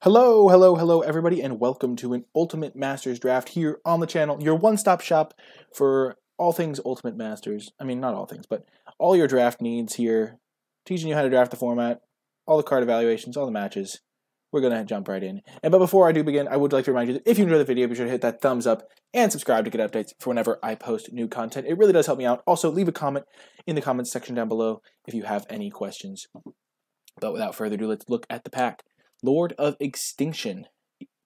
Hello everybody, and welcome to an Ultimate Masters draft here on the channel, your one-stop shop for all things Ultimate Masters. I mean, not all things, but all your draft needs here, teaching you how to draft the format, all the card evaluations, all the matches. We're going to jump right in. But before I do begin, I would like to remind you that if you enjoy the video, be sure to hit that thumbs up and subscribe to get updates for whenever I post new content. It really does help me out. Also, leave a comment in the comments section down below if you have any questions. But without further ado, let's look at the pack. Lord of Extinction.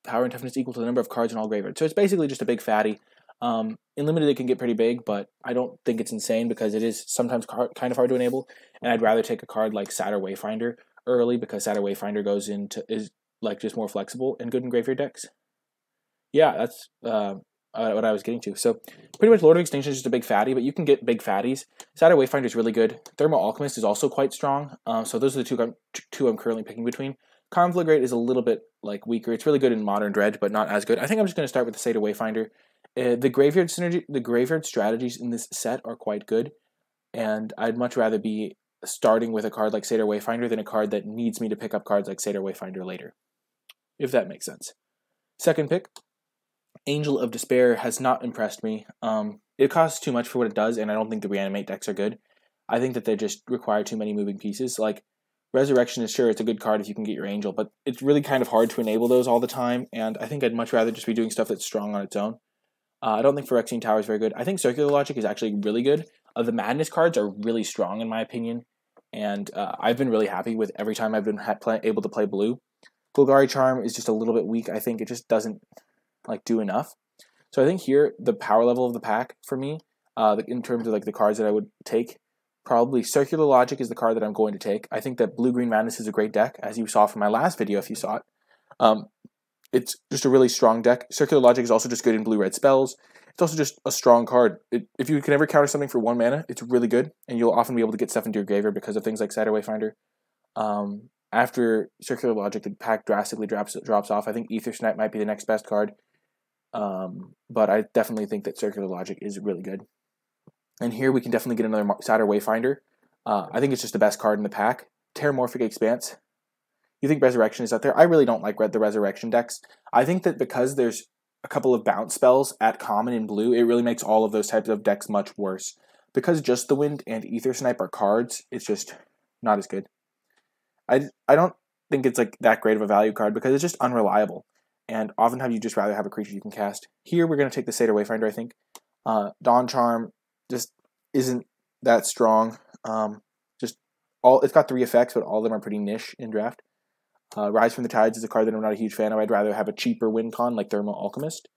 Power and toughness equal to the number of cards in all graveyards. So it's basically just a big fatty. In limited, it can get pretty big, but I don't think it's insane because it is sometimes kind of hard to enable. And I'd rather take a card like Satyr Wayfinder early because Satyr Wayfinder is like just more flexible and good in graveyard decks. Yeah, that's what I was getting to. So pretty much Lord of Extinction is just a big fatty, but you can get big fatties. Satyr Wayfinder is really good. Thermal Alchemist is also quite strong. So those are the two I'm currently picking between. Conflagrate is a little bit like weaker. It's really good in Modern Dredge, but not as good. I think I'm just going to start with the Satyr Wayfinder. The graveyard strategies in this set are quite good, and I'd much rather be starting with a card like Satyr Wayfinder than a card that needs me to pick up cards like Satyr Wayfinder later, if that makes sense. Second pick, Angel of Despair has not impressed me. It costs too much for what it does, and I don't think the reanimate decks are good. I think that they just require too many moving pieces. Like Resurrection is sure, it's a good card if you can get your Angel, but it's really kind of hard to enable those all the time, and I think I'd much rather just be doing stuff that's strong on its own. I don't think Phyrexian Tower is very good. I think Circular Logic is actually really good. The Madness cards are really strong in my opinion, and I've been really happy with every time I've been able to play blue. Golgari Charm is just a little bit weak. I think it just doesn't do enough. So I think here, the power level of the pack for me, in terms of the cards that I would take, probably Circular Logic is the card that I'm going to take. I think that Blue-Green Madness is a great deck, as you saw from my last video if you saw it. It's just a really strong deck. Circular Logic is also just good in blue-red spells. It's also just a strong card. If you can ever counter something for 1 mana, it's really good, and you'll often be able to get stuff into your graveyard because of things like Satyr Wayfinder. After Circular Logic, the pack drastically drops off. I think Aether Snipe might be the next best card, but I definitely think that Circular Logic is really good. And here we can definitely get another Satyr Wayfinder. I think it's just the best card in the pack. Terramorphic Expanse. You think Resurrection is out there? I really don't like the Resurrection decks. I think that because there's a couple of bounce spells at common in blue, it really makes all of those types of decks much worse. Because Just the Wind and Aether Snipe are cards, it's just not as good. I don't think it's that great of a value card because it's just unreliable. And oftentimes you just rather have a creature you can cast. Here we're going to take the Satyr Wayfinder, I think. Dawn Charm just isn't that strong. It's got 3 effects, but all of them are pretty niche in draft. Rise from the Tides is a card that I'm not a huge fan of. I'd rather have a cheaper win con like Thermal Alchemist.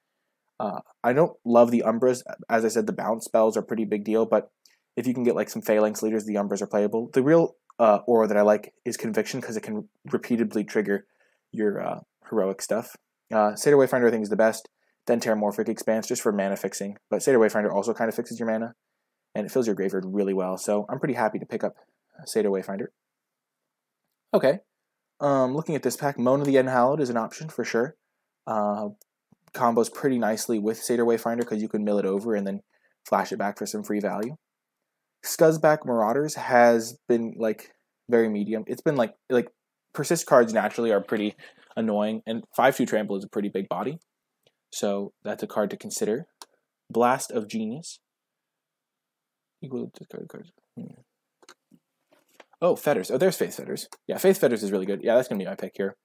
I don't love the Umbras. As I said, the bounce spells are a pretty big deal, but if you can get some Phalanx Leaders, the Umbras are playable. The real aura that I like is Conviction because it can repeatedly trigger your heroic stuff. Satyr Wayfinder I think is the best. Then Terramorphic Expanse just for mana fixing. But Satyr Wayfinder also kind of fixes your mana, and it fills your graveyard really well. So I'm pretty happy to pick up Satyr Wayfinder. Okay. Looking at this pack, Mona the Unhallowed is an option for sure. Combos pretty nicely with Satyr Wayfinder because you can mill it over and then flash it back for some free value. Scuzzback Marauders has been very medium. It's been persist cards naturally are pretty annoying, and 5/2 Trample is a pretty big body. So that's a card to consider. Blast of Genius. Equal to discard cards. Oh, Fetters. Oh, there's Faith Fetters. Yeah, Faith Fetters is really good. Yeah, that's going to be my pick here.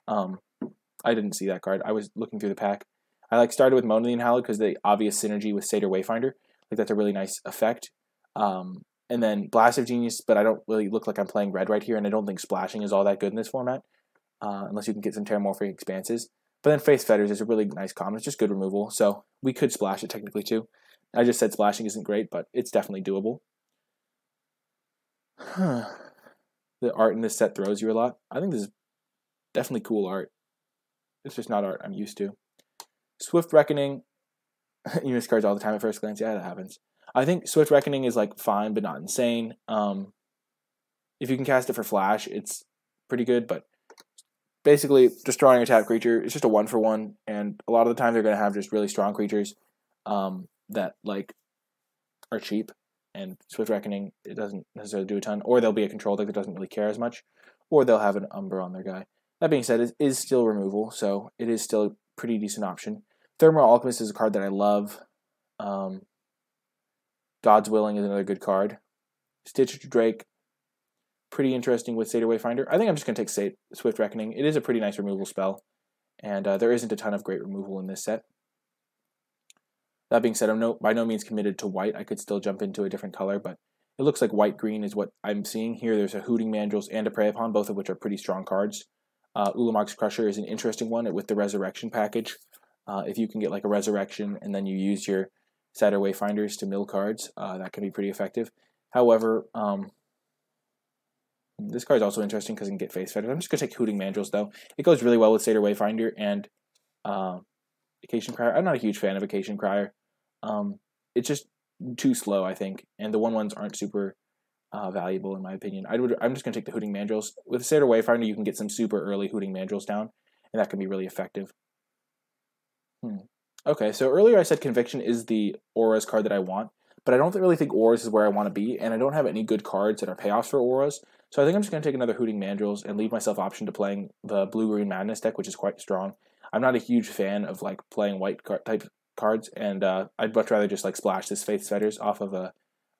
I didn't see that card. I was looking through the pack. I started with Mona the Unhallowed because the obvious synergy with Satyr Wayfinder. That's a really nice effect. And then Blast of Genius, but I don't really look like I'm playing red right here, and I don't think splashing is all that good in this format, unless you can get some Terramorphic Expanses. But then Faith Fetters is a really nice common. It's just good removal, so we could splash it technically too. I just said splashing isn't great, but it's definitely doable. The art in this set throws you a lot. I think this is definitely cool art. It's just not art I'm used to. Swift Reckoning. You miss cards all the time at first glance. Yeah, that happens. I think Swift Reckoning is fine, but not insane. If you can cast it for flash, it's pretty good, but basically, just drawing a tap creature, it's just a 1-for-1, and a lot of the time they're going to have just really strong creatures that are cheap, and Swift Reckoning, it doesn't necessarily do a ton, or there'll be a control deck that doesn't really care as much, or they'll have an Umbra on their guy. That being said, it is still removal, so it is still a pretty decent option. Thermal Alchemist is a card that I love. God's Willing is another good card. Stitch Drake, pretty interesting with Satyr Wayfinder. I think I'm just going to take Swift Reckoning. It is a pretty nice removal spell, and there isn't a ton of great removal in this set. That being said, I'm by no means committed to white. I could still jump into a different color, but it looks like white-green is what I'm seeing here. There's a Hooting Mandrills and a Prey Upon, both of which are pretty strong cards. Ulamog's Crusher is an interesting one with the Resurrection package. If you can get like a Resurrection and then you use your Satyr Wayfinders to mill cards, that can be pretty effective. However, this card is also interesting because it can get face feathers. I'm just going to take Hooting Mandrills, though. It goes really well with Satyr Wayfinder and Vacation Crier. I'm not a huge fan of Vacation Crier. It's just too slow, I think, and the 1/1s aren't super valuable in my opinion. I'm just going to take the Hooting Mandrills. With Satyr Wayfinder, you can get some super early Hooting Mandrills down, and that can be really effective. Okay, so earlier I said Conviction is the Auras card that I want, but I don't really think Auras is where I want to be, and I don't have any good cards that are payoffs for Auras, so I think I'm just going to take another Hooting Mandrills and leave myself option to playing the Blue-Green Madness deck, which is quite strong. I'm not a huge fan of like playing white type cards, and I'd much rather just like splash this Faith's Fetters off of a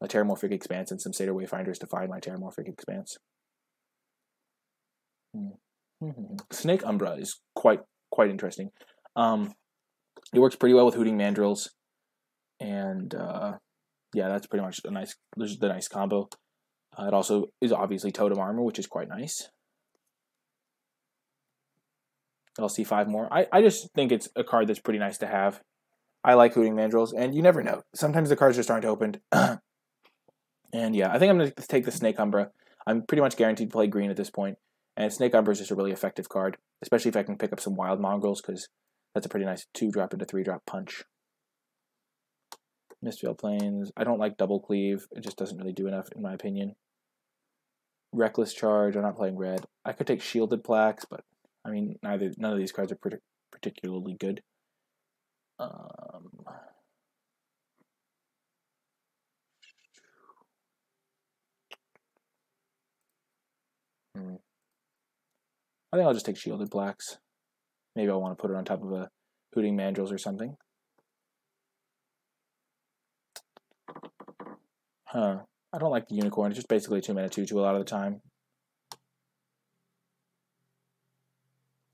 Terramorphic Expanse and some Satyr Wayfinders to find my Terramorphic Expanse. Snake Umbra is quite interesting. It works pretty well with Hooting Mandrills, and yeah, that's pretty much the nice combo. It also is obviously Totem Armor, which is quite nice. I'll see 5 more. I just think it's a card that's pretty nice to have. I like Hooting Mandrills, and you never know. Sometimes the cards just aren't opened. And yeah, I think I'm going to take the Snake Umbra. I'm pretty much guaranteed to play green at this point, and Snake Umbra is just a really effective card, especially if I can pick up some Wild Mongrels, because that's a pretty nice 2-drop into 3-drop punch. Mistveiled Plains. I don't like Double Cleave. It just doesn't really do enough, in my opinion. Reckless Charge. I'm not playing red. I could take Shielded Plaques, but I mean, none of these cards are particularly good. I think I'll just take Shielded Plaques. Maybe I'll want to put it on top of a Hooting Mandrills or something. I don't like the Unicorn. It's just basically a 2-mana 2/2 a lot of the time.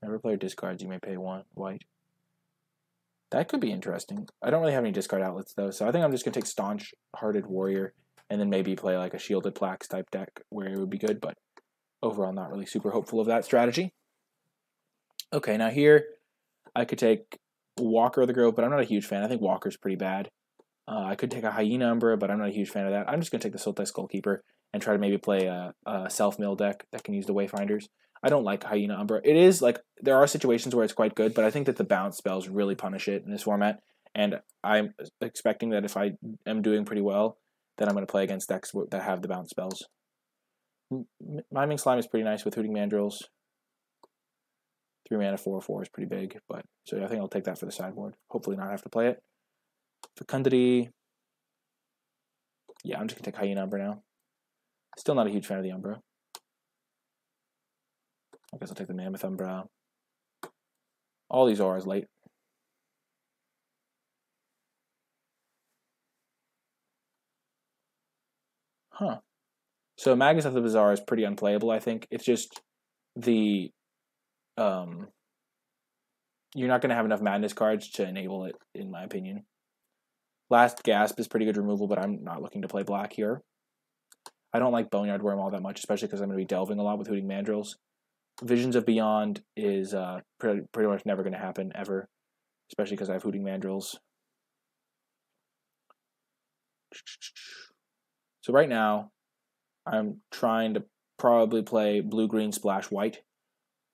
Never player discards, you may pay 1 white. That could be interesting. I don't really have any discard outlets, though, so I think I'm just going to take Staunch Hearted Warrior and then maybe play like a Shielded Plaques type deck where it would be good, but overall not really super hopeful of that strategy. Okay, now here I could take Walker of the Grove, but I'm not a huge fan. I think Walker's pretty bad. I could take a Hyena Umbra, but I'm not a huge fan of that. I'm just going to take the Sultai Skullkeeper and try to maybe play a self-mill deck that can use the Wayfinders. I don't like Hyena Umbra. It is, like, there are situations where it's quite good, but I think that the bounce spells really punish it in this format, and I'm expecting that if I am doing pretty well, then I'm going to play against decks that have the bounce spells. Miming Slime is pretty nice with Hooting Mandrills. 3 mana 4/4 is pretty big, but so I think I'll take that for the sideboard. Hopefully not have to play it. Fecundity. Yeah, I'm just going to take Hyena Umbra now. Still not a huge fan of the Umbra. I guess I'll take the Mammoth Umbra. All these auras late. So Magus of the Bazaar is pretty unplayable, I think. It's just the you're not going to have enough Madness cards to enable it, in my opinion. Last Gasp is pretty good removal, but I'm not looking to play black here. I don't like Boneyard Worm all that much, especially because I'm going to be delving a lot with Hooting Mandrills. Visions of Beyond is pretty much never going to happen, ever. Especially because I have Hooting Mandrills. So right now, I'm trying to probably play Blue-Green Splash White.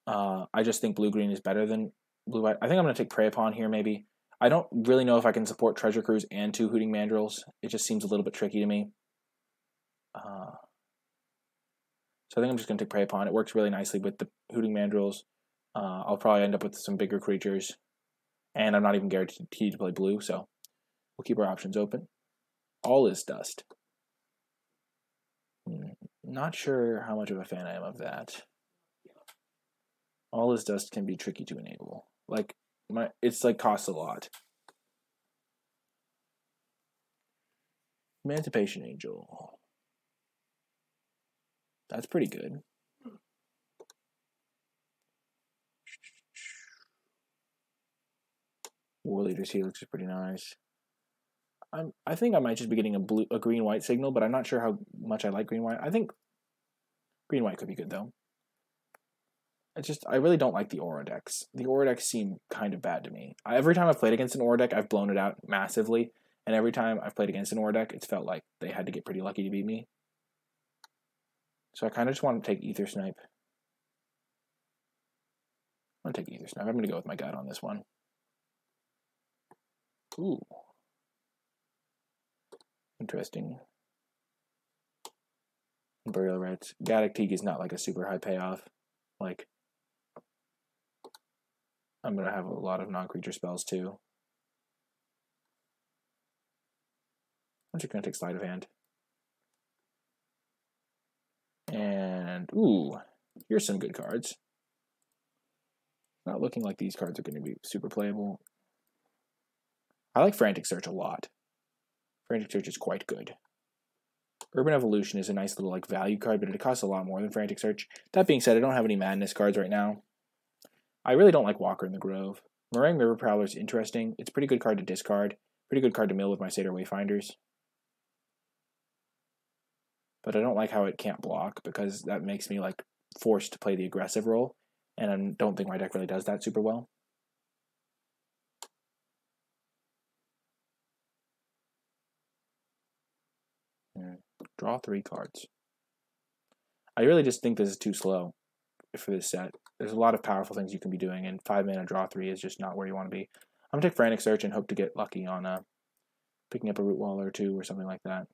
I just think Blue-Green is better than Blue-White. I think I'm going to take Prey Upon here, maybe. I don't really know if I can support Treasure Cruise and 2 Hooting Mandrills. It just seems a little bit tricky to me. So I think I'm just going to take Prey Upon. It works really nicely with the Hooting Mandrills. I'll probably end up with some bigger creatures. And I'm not even guaranteed to play blue, so we'll keep our options open. All is Dust. Not sure how much of a fan I am of that. All this dust can be tricky to enable. Like, it's like costs a lot. Emancipation Angel. That's pretty good. War Leader's Helix is pretty nice. I think I might just be getting a green-white signal, but I'm not sure how much I like green-white. I think green-white could be good, though. I really don't like the aura decks. The aura decks seem kind of bad to me. Every time I've played against an aura deck, I've blown it out massively. And every time I've played against an aura deck, it's felt like they had to get pretty lucky to beat me. So I kind of just want to take Ether Snipe. I'm going to take Ether Snipe. I'm going to go with my gut on this one. Ooh. Interesting. Burial Rites. Gaddock Teague is not like a super high payoff. Like, I'm going to have a lot of non-creature spells too. I'm just going to take Sleight of Hand. And, ooh, here's some good cards. Not looking like these cards are going to be super playable. I like Frantic Search a lot. Frantic Search is quite good. Urban Evolution is a nice little like value card, but it costs a lot more than Frantic Search. That being said, I don't have any Madness cards right now. I really don't like Walker in the Grove. Meringue River Prowler is interesting. It's a pretty good card to discard. Pretty good card to mill with my Satyr Wayfinders. But I don't like how it can't block, because that makes me like forced to play the aggressive role, and I don't think my deck really does that super well. Draw 3 cards. I really just think this is too slow for this set. There's a lot of powerful things you can be doing, and 5 mana draw 3 is just not where you want to be. I'm going to take Frantic Search and hope to get lucky on picking up a Root Wall or 2 or something like that.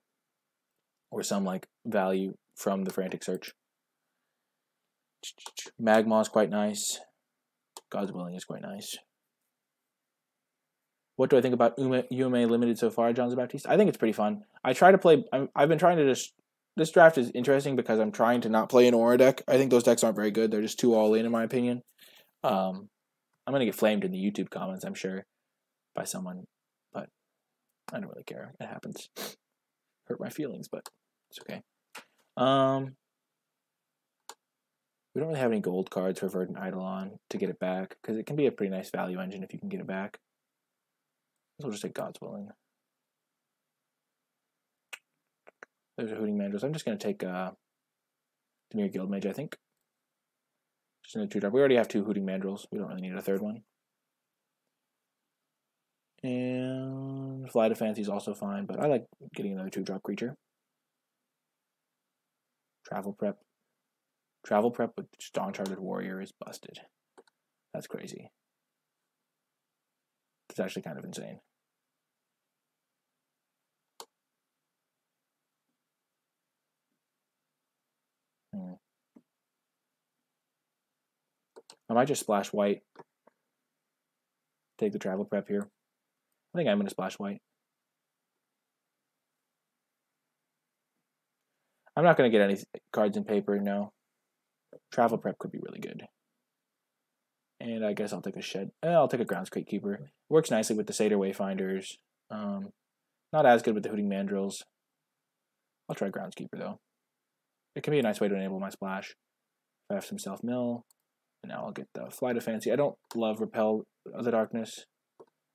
Or some like value from the Frantic Search. Magmaw is quite nice. God's Willing is quite nice. What do I think about UMA Limited so far, John Baptiste? I think it's pretty fun. I try to play... I've been trying to just... This draft is interesting because I'm trying to not play an Aura deck. I think those decks aren't very good. They're just too all-in my opinion. I'm going to get flamed in the YouTube comments, I'm sure, by someone. But I don't really care. It happens. Hurt my feelings, but it's okay. We don't really have any gold cards for Verdant Eidolon to get it back, because it can be a pretty nice value engine if you can get it back. So we'll just take God's Willing. There's a Hooting Mandrills. I'm just going to take Dimir Guildmage, I think. Just another 2-drop. We already have 2 Hooting Mandrills. We don't really need a third one. And Flight of Fancy is also fine, but I like getting another 2-drop creature. Travel Prep. Travel Prep with Dawn-Charted Warrior is busted. That's crazy. It's actually kind of insane. I might just splash white. Take the Travel Prep here. I think I'm going to splash white. I'm not going to get any cards in paper, no. Travel Prep could be really good. And I guess I'll take a Shed. I'll take a Groundscreek Keeper. Works nicely with the Satyr Wayfinders. Not as good with the Hooting Mandrills. I'll try Groundskeeper, though. It can be a nice way to enable my splash. If I have some self-mill, and now I'll get the Flight of Fancy. I don't love Repel of the Darkness,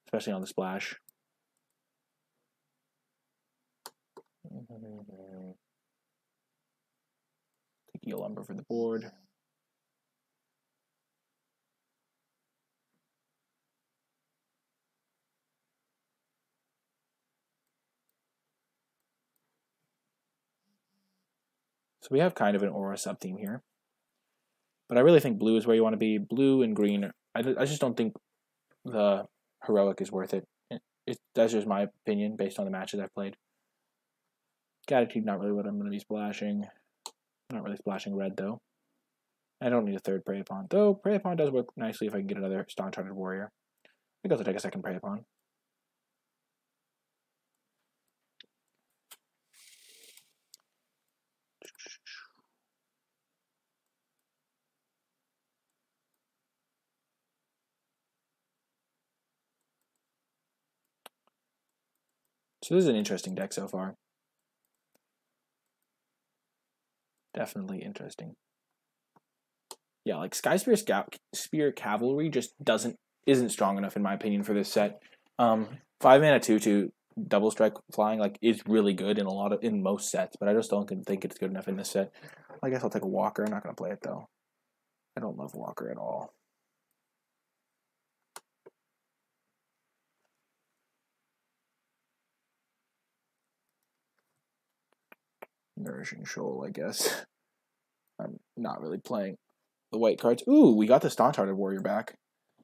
especially on the splash. Take Eel Lumber for the board. So we have kind of an Aura sub-theme here. But I really think blue is where you want to be. Blue and green. I just don't think the Heroic is worth it. That's just my opinion based on the matches I've played. Gratitude, not really what I'm going to be splashing. Not really splashing red, though. I don't need a third Prey Upon. Though, Prey Upon does work nicely if I can get another Dawn-Charted Warrior. I think I'll take a second Prey Upon. So this is an interesting deck so far. Definitely interesting. Yeah, like Sky Spear Cavalry just isn't strong enough in my opinion for this set. 5 mana 2/2 double strike flying like is really good in most sets, but I just don't think it's good enough in this set. I guess I'll take a Walker. I'm not gonna play it though. I don't love Walker at all. Nourishing Shoal, I guess. I'm not really playing the white cards. Ooh, we got the Staunch-Hearted Warrior back.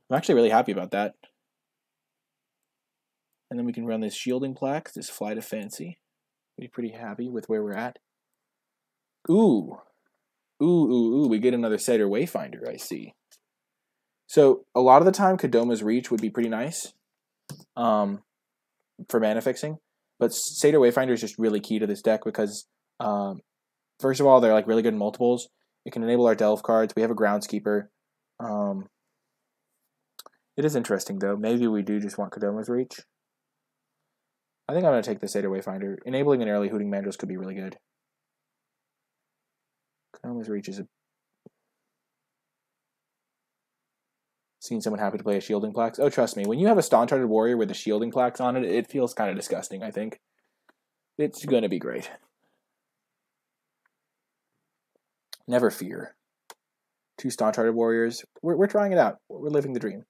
I'm actually really happy about that. And then we can run this Shielding Plaque, this Flight of Fancy. Be pretty happy with where we're at. Ooh. Ooh, we get another Satyr Wayfinder, I see. So, a lot of the time, Kodoma's Reach would be pretty nice for mana fixing. But Satyr Wayfinder is just really key to this deck because, first of all, they're like really good in multiples. It can enable our Delve cards. We have a Groundskeeper. It is interesting, though. Maybe we do just want Kodoma's Reach. I think I'm going to take the Satyr Wayfinder. Enabling an early Hooting Mandrills could be really good. Kodoma's Reach is a... Seen someone happy to play a Shielding Plaques? Oh, trust me. When you have a Staunch-Hearted Warrior with the Shielding Plaques on it, it feels kind of disgusting, I think. It's going to be great. Never fear. 2 Staunch-Hearted Warriors. We're trying it out. We're living the dream.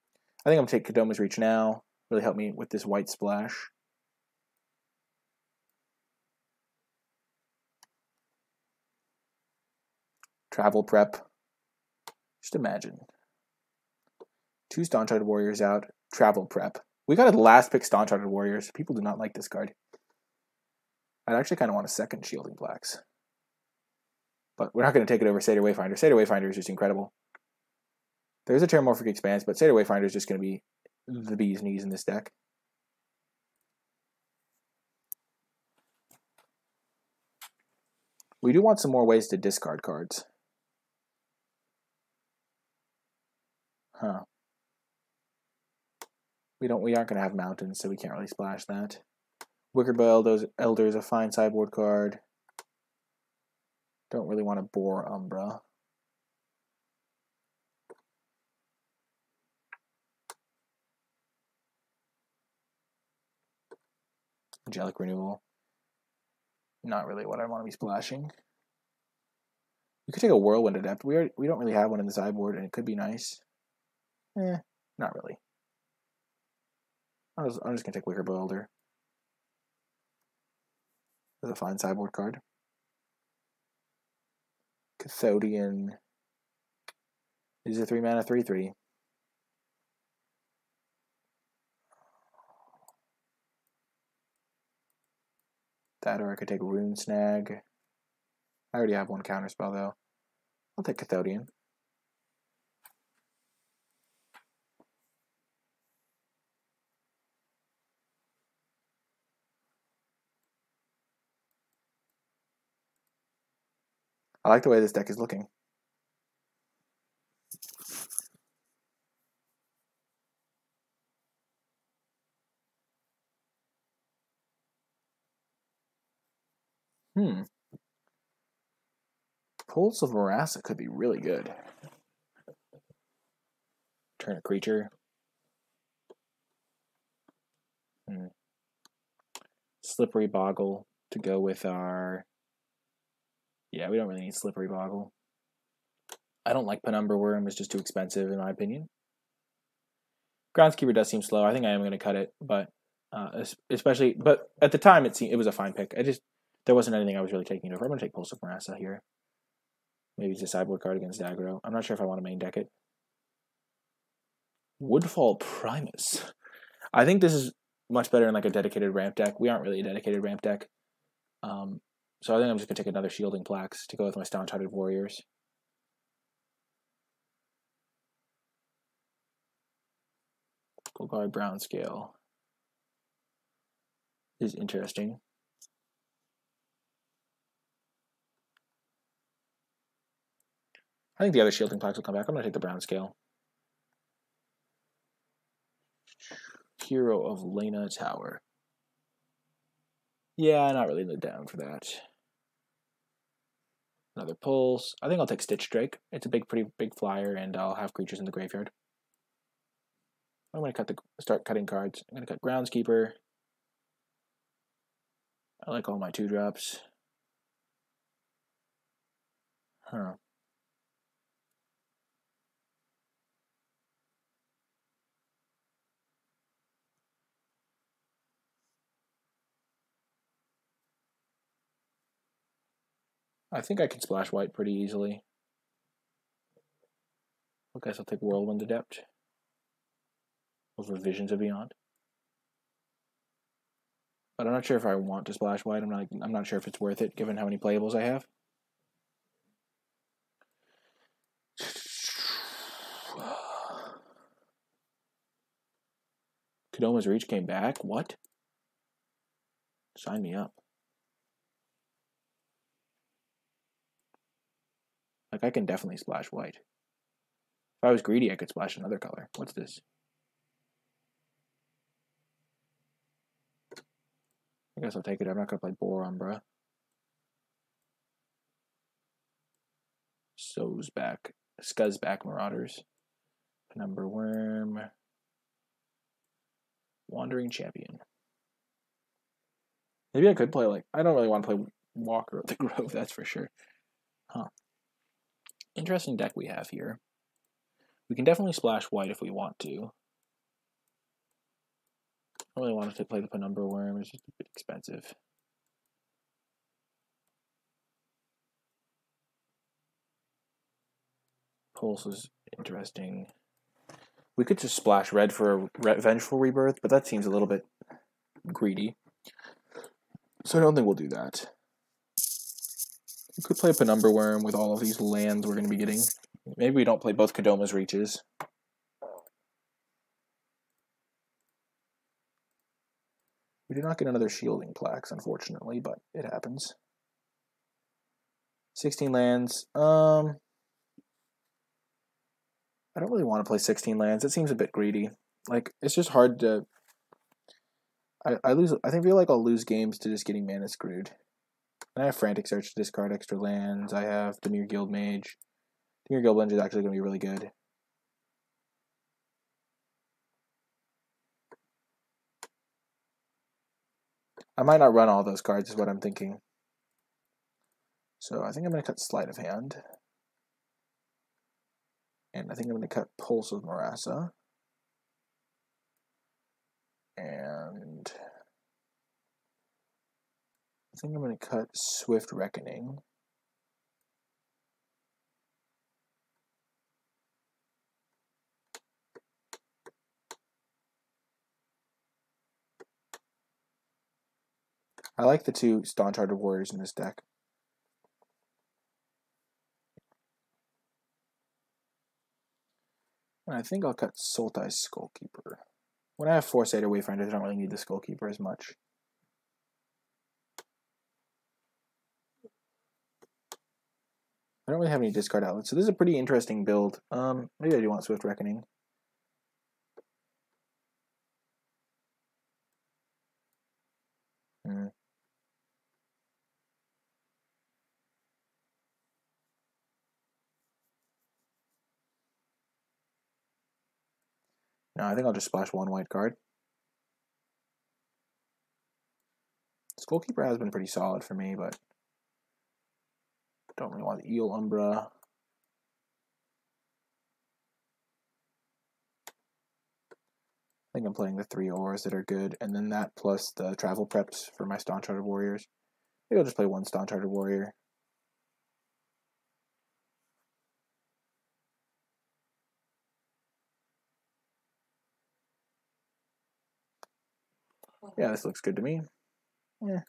I think I'm going to take Kodoma's Reach now. Really help me with this white splash. Travel Prep. Just imagine. 2 Staunch-Hearted Warriors out. Travel Prep. We got a last pick Staunch-Hearted Warriors. People do not like this card. I'd actually kind of want a second Shielding Plaques. But we're not going to take it over Satyr Wayfinder. Satyr Wayfinder is just incredible. There's a Terramorphic Expanse, but Satyr Wayfinder is just going to be the bee's knees in this deck. We do want some more ways to discard cards. Huh. We aren't going to have mountains, so we can't really splash that. Wickerbow Elder is a fine sideboard card. Don't really want to bore Umbra. Angelic Renewal. Not really what I want to be splashing. We could take a Whirlwind Adept. We don't really have one in the sideboard, and it could be nice. Not really. I'm just going to take Wickerbow Elder. That's a fine sideboard card. Cathodian is a 3 mana 3/3. That, or I could take Rune Snag. I already have one counterspell though. I'll take Cathodian. I like the way this deck is looking. Pulse of Marassa could be really good. Turn a creature. Slippery Boggle to go with our... Yeah, we don't really need Slippery Boggle. I don't like Penumbra Worm. It's just too expensive in my opinion. Groundskeeper does seem slow. I think I am going to cut it, but but at the time it was a fine pick. There wasn't anything I was really taking over. I'm going to take Pulse of Marassa here. Maybe it's a sideboard card against aggro. I'm not sure if I want to main deck it. Woodfall Primus. I think this is much better in like a dedicated ramp deck. We aren't really a dedicated ramp deck. So I think I'm just going to take another Shielding Plaques to go with my Staunch-Hearted Warriors. Golgari Brown Scale is interesting. I think the other Shielding Plaques will come back. I'm going to take the Brown Scale. Hero of Lena Tower. Yeah, not really down for that. Another pulse. I think I'll take Stitch Drake. It's a pretty big flyer, and I'll have creatures in the graveyard. I'm going to start cutting cards. I'm going to cut Groundskeeper. I like all my 2-drops. Huh. I think I can splash white pretty easily. I guess I'll take Whirlwind Adept over Visions of Beyond. But I'm not sure if I want to splash white. I'm not sure if it's worth it given how many playables I have. Kodoma's Reach came back? What? Sign me up. Like, I can definitely splash white. If I was greedy, I could splash another color. What's this? I guess I'll take it. I'm not going to play Boron, bruh. Scuzzback Marauders. Penumbra Worm. Wandering Champion. Maybe I could play, like, I don't really want to play Walker of the Grove, that's for sure. Huh. Interesting deck we have here. We can definitely splash white if we want to. I don't really want to play the Penumbra Worm, it's just a bit expensive. Pulse is interesting. We could just splash red for a Vengeful Rebirth, but that seems a little bit greedy. So I don't think we'll do that. We could play a Penumbra Worm with all of these lands we're going to be getting. Maybe we don't play both Kodoma's Reaches. We did not get another Shielding Plaques, unfortunately, but it happens. 16 lands. I don't really want to play 16 lands. It seems a bit greedy. Like, it's just hard to... I feel like I'll lose games to just getting mana screwed. And I have Frantic Search to discard extra lands. I have Dimir Guildmage. Dimir Guildmage is actually going to be really good. I might not run all those cards is what I'm thinking. So I think I'm going to cut Sleight of Hand. And I think I'm going to cut Pulse of Marasa. And I think I'm going to cut Swift Reckoning. I like the 2 Staunch-Hearted Warriors in this deck. And I think I'll cut Sultai Skullkeeper. When I have Foresight or Wayfinders, I don't really need the Skullkeeper as much. I don't really have any discard outlets, so this is a pretty interesting build. Maybe I do want Swift Reckoning. No, I think I'll just splash 1 white card. Skullkeeper has been pretty solid for me, but don't really want the Eel Umbra. I think I'm playing the 3 ores that are good, and then that plus the travel preps for my Staunch-Hearted Warriors. Maybe I'll just play 1 Staunch-Hearted Warrior. Yeah, this looks good to me. Yeah.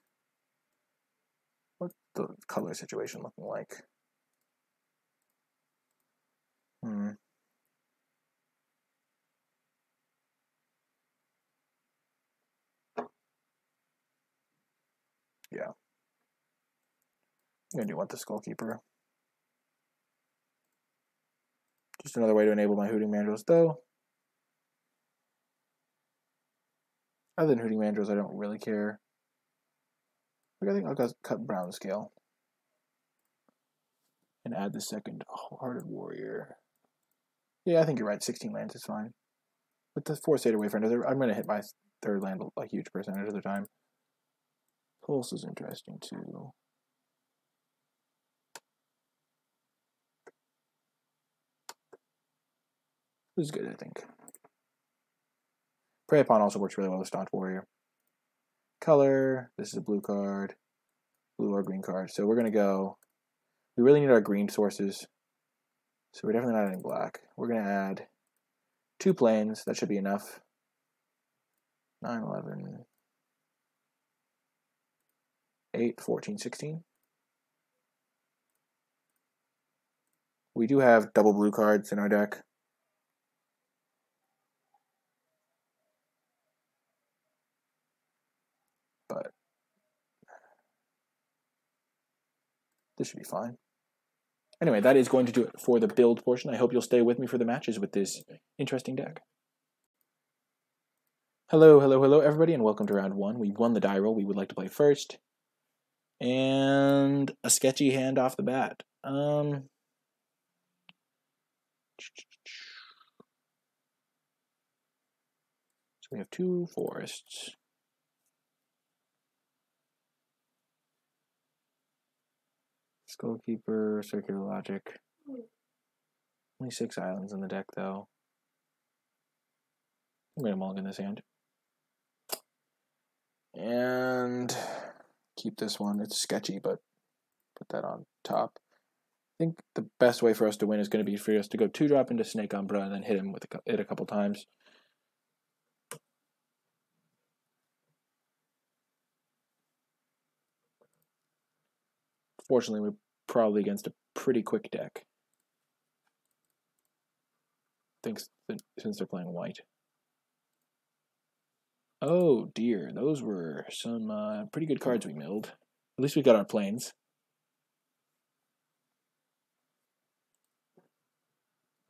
What's the color situation looking like? Yeah. I do want the Skullkeeper. Just another way to enable my Hooting Mandrills, though. Other than Hooting Mandrills, I don't really care. I think I'll cut brown scale and add the second Hearted Warrior. Yeah, I think you're right. 16 lands is fine. With the 4 Seder Wayfinder, I'm going to hit my third land a huge percentage of the time. Pulse is interesting too. This is good, I think. Prey Upon also works really well with Staunch Warrior. Color, this is a blue card. Blue or green card. So we're going to go... We really need our green sources. So we're definitely not adding black. We're going to add 2 planes. That should be enough. 9, 11, 8, 14, 16. We do have double blue cards in our deck. But this should be fine. Anyway, that is going to do it for the build portion. I hope you'll stay with me for the matches with this interesting deck. Hello, hello, hello, everybody, and welcome to round 1. We won the die roll. We would like to play first. And a sketchy hand off the bat. So we have 2 forests. Skullkeeper, Circular Logic. Only 6 islands in the deck, though. I'm going to mulligan this hand. And keep this one. It's sketchy, but put that on top. I think the best way for us to win is going to be for us to go 2-drop into Snake Umbra and then hit him with it a couple times. Fortunately, we're probably against a pretty quick deck. Thanks, since they're playing white. Oh dear, those were some pretty good cards we milled. At least we got our planes.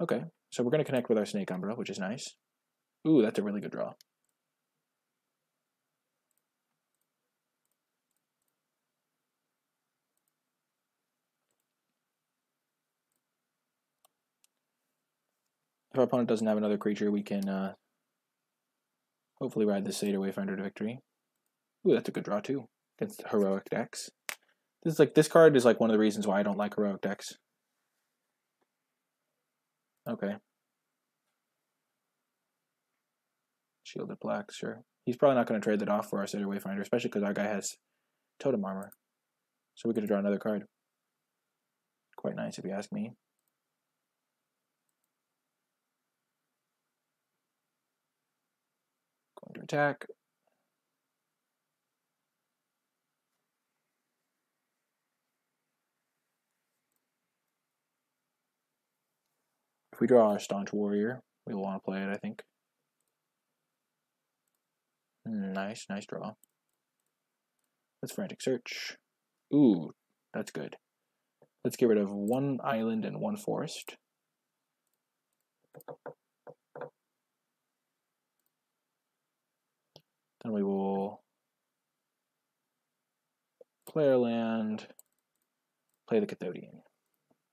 Okay, so we're going to connect with our Snake Umbra, which is nice. Ooh, that's a really good draw. If our opponent doesn't have another creature, we can hopefully ride this Seder Wayfinder to victory. Ooh, that's a good draw too against heroic decks. This card is like one of the reasons why I don't like heroic decks. Okay. Shielded black, sure. He's probably not going to trade that off for our Seder Wayfinder, especially because our guy has totem armor. So we could draw another card. Quite nice if you ask me. Going to attack. If we draw our Staunch Warrior, we'll want to play it, I think. Nice, nice draw. Let's Frantic Search. Ooh, that's good. Let's get rid of 1 island and 1 forest. Then we will play our land, play the Cathodian,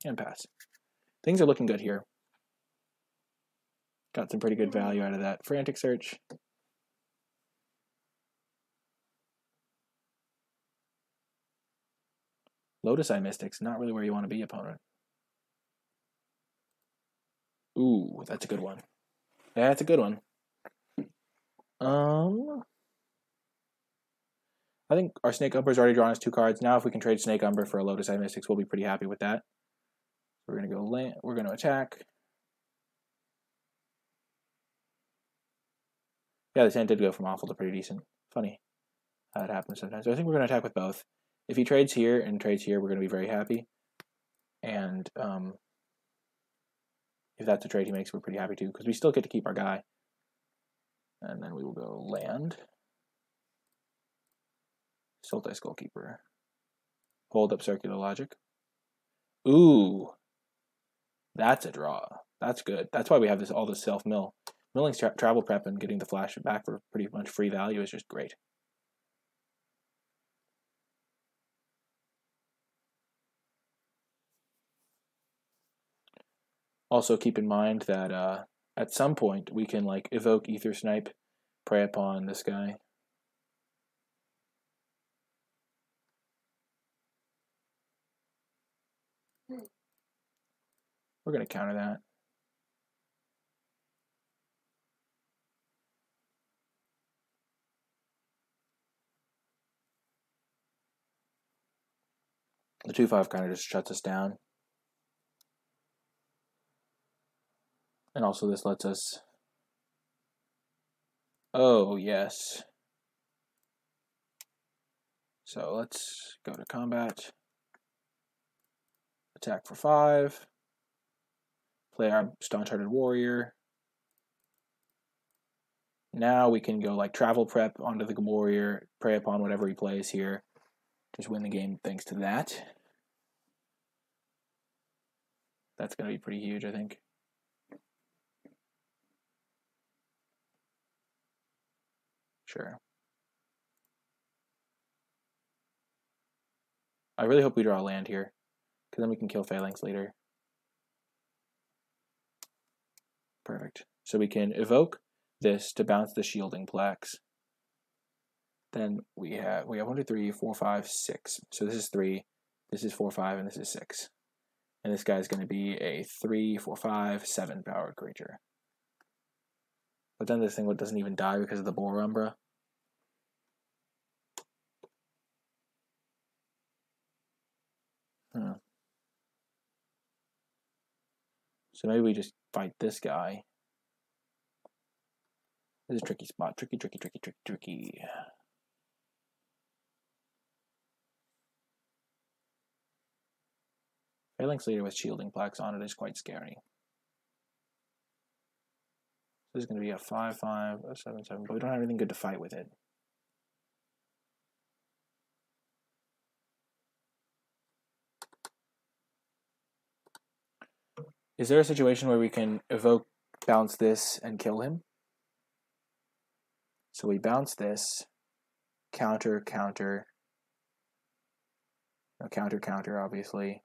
and pass. Things are looking good here. Got some pretty good value out of that Frantic Search. Lotus Eye Mystics, not really where you want to be, opponent. Ooh, that's a good one. Yeah, that's a good one. I think our Snake Umber's already drawn us 2 cards. Now if we can trade Snake Umber for a Lotus Eye Mystics, we'll be pretty happy with that. We're going to go land. We're going to attack. Yeah, this hand did go from awful to pretty decent. Funny how that happens sometimes. So I think we're going to attack with both. If he trades here and trades here, we're going to be very happy. And if that's a trade he makes, we're pretty happy too, because we still get to keep our guy. And then we will go land. Sultai Skullkeeper. Hold up Circular Logic. Ooh. That's a draw. That's good. That's why we have all this self-mill. Milling travel prep and getting the flash back for pretty much free value is just great. Also keep in mind that at some point we can like evoke Ether Snipe, prey upon this guy. We're going to counter that. The 2/5 kind of just shuts us down. And also this lets us... Oh, yes. So let's go to combat. Attack for 5. Play our Staunch-Hearted Warrior. Now we can go like travel prep onto the warrior, prey upon whatever he plays here. Just win the game thanks to that. That's going to be pretty huge, I think. Sure. I really hope we draw land here, because then we can kill Phalanx Leader. Perfect. So we can evoke this to bounce the shielding plaques. Then we have 1, 2, 3, 4, 5, 6. So this is 3, this is 4, 5, and this is 6. And this guy's going to be a 3, 4, 5, 7 powered creature. But then this thing doesn't even die because of the Boar Umbra. So maybe we just fight this guy. This is a tricky spot. Tricky. Phalanx Leader with shielding plaques on it is quite scary. This is going to be a 5, 5, a 7, 7, but we don't have anything good to fight with it. Is there a situation where we can evoke, bounce this, and kill him? So we bounce this, counter, no, counter, obviously.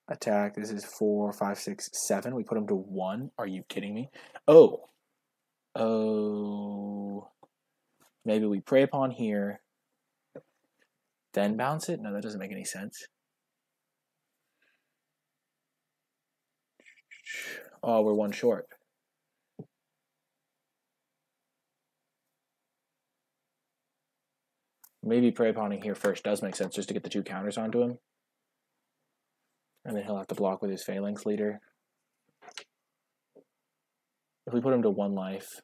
Attack, this is 4, 5, 6, 7. We put him to 1. Are you kidding me? Oh. Maybe we prey upon here, then bounce it? No, that doesn't make any sense. Oh, we're 1 short. Maybe prey upon here first does make sense, just to get the 2 counters onto him. And then he'll have to block with his Phalanx Leader. If we put him to 1 life,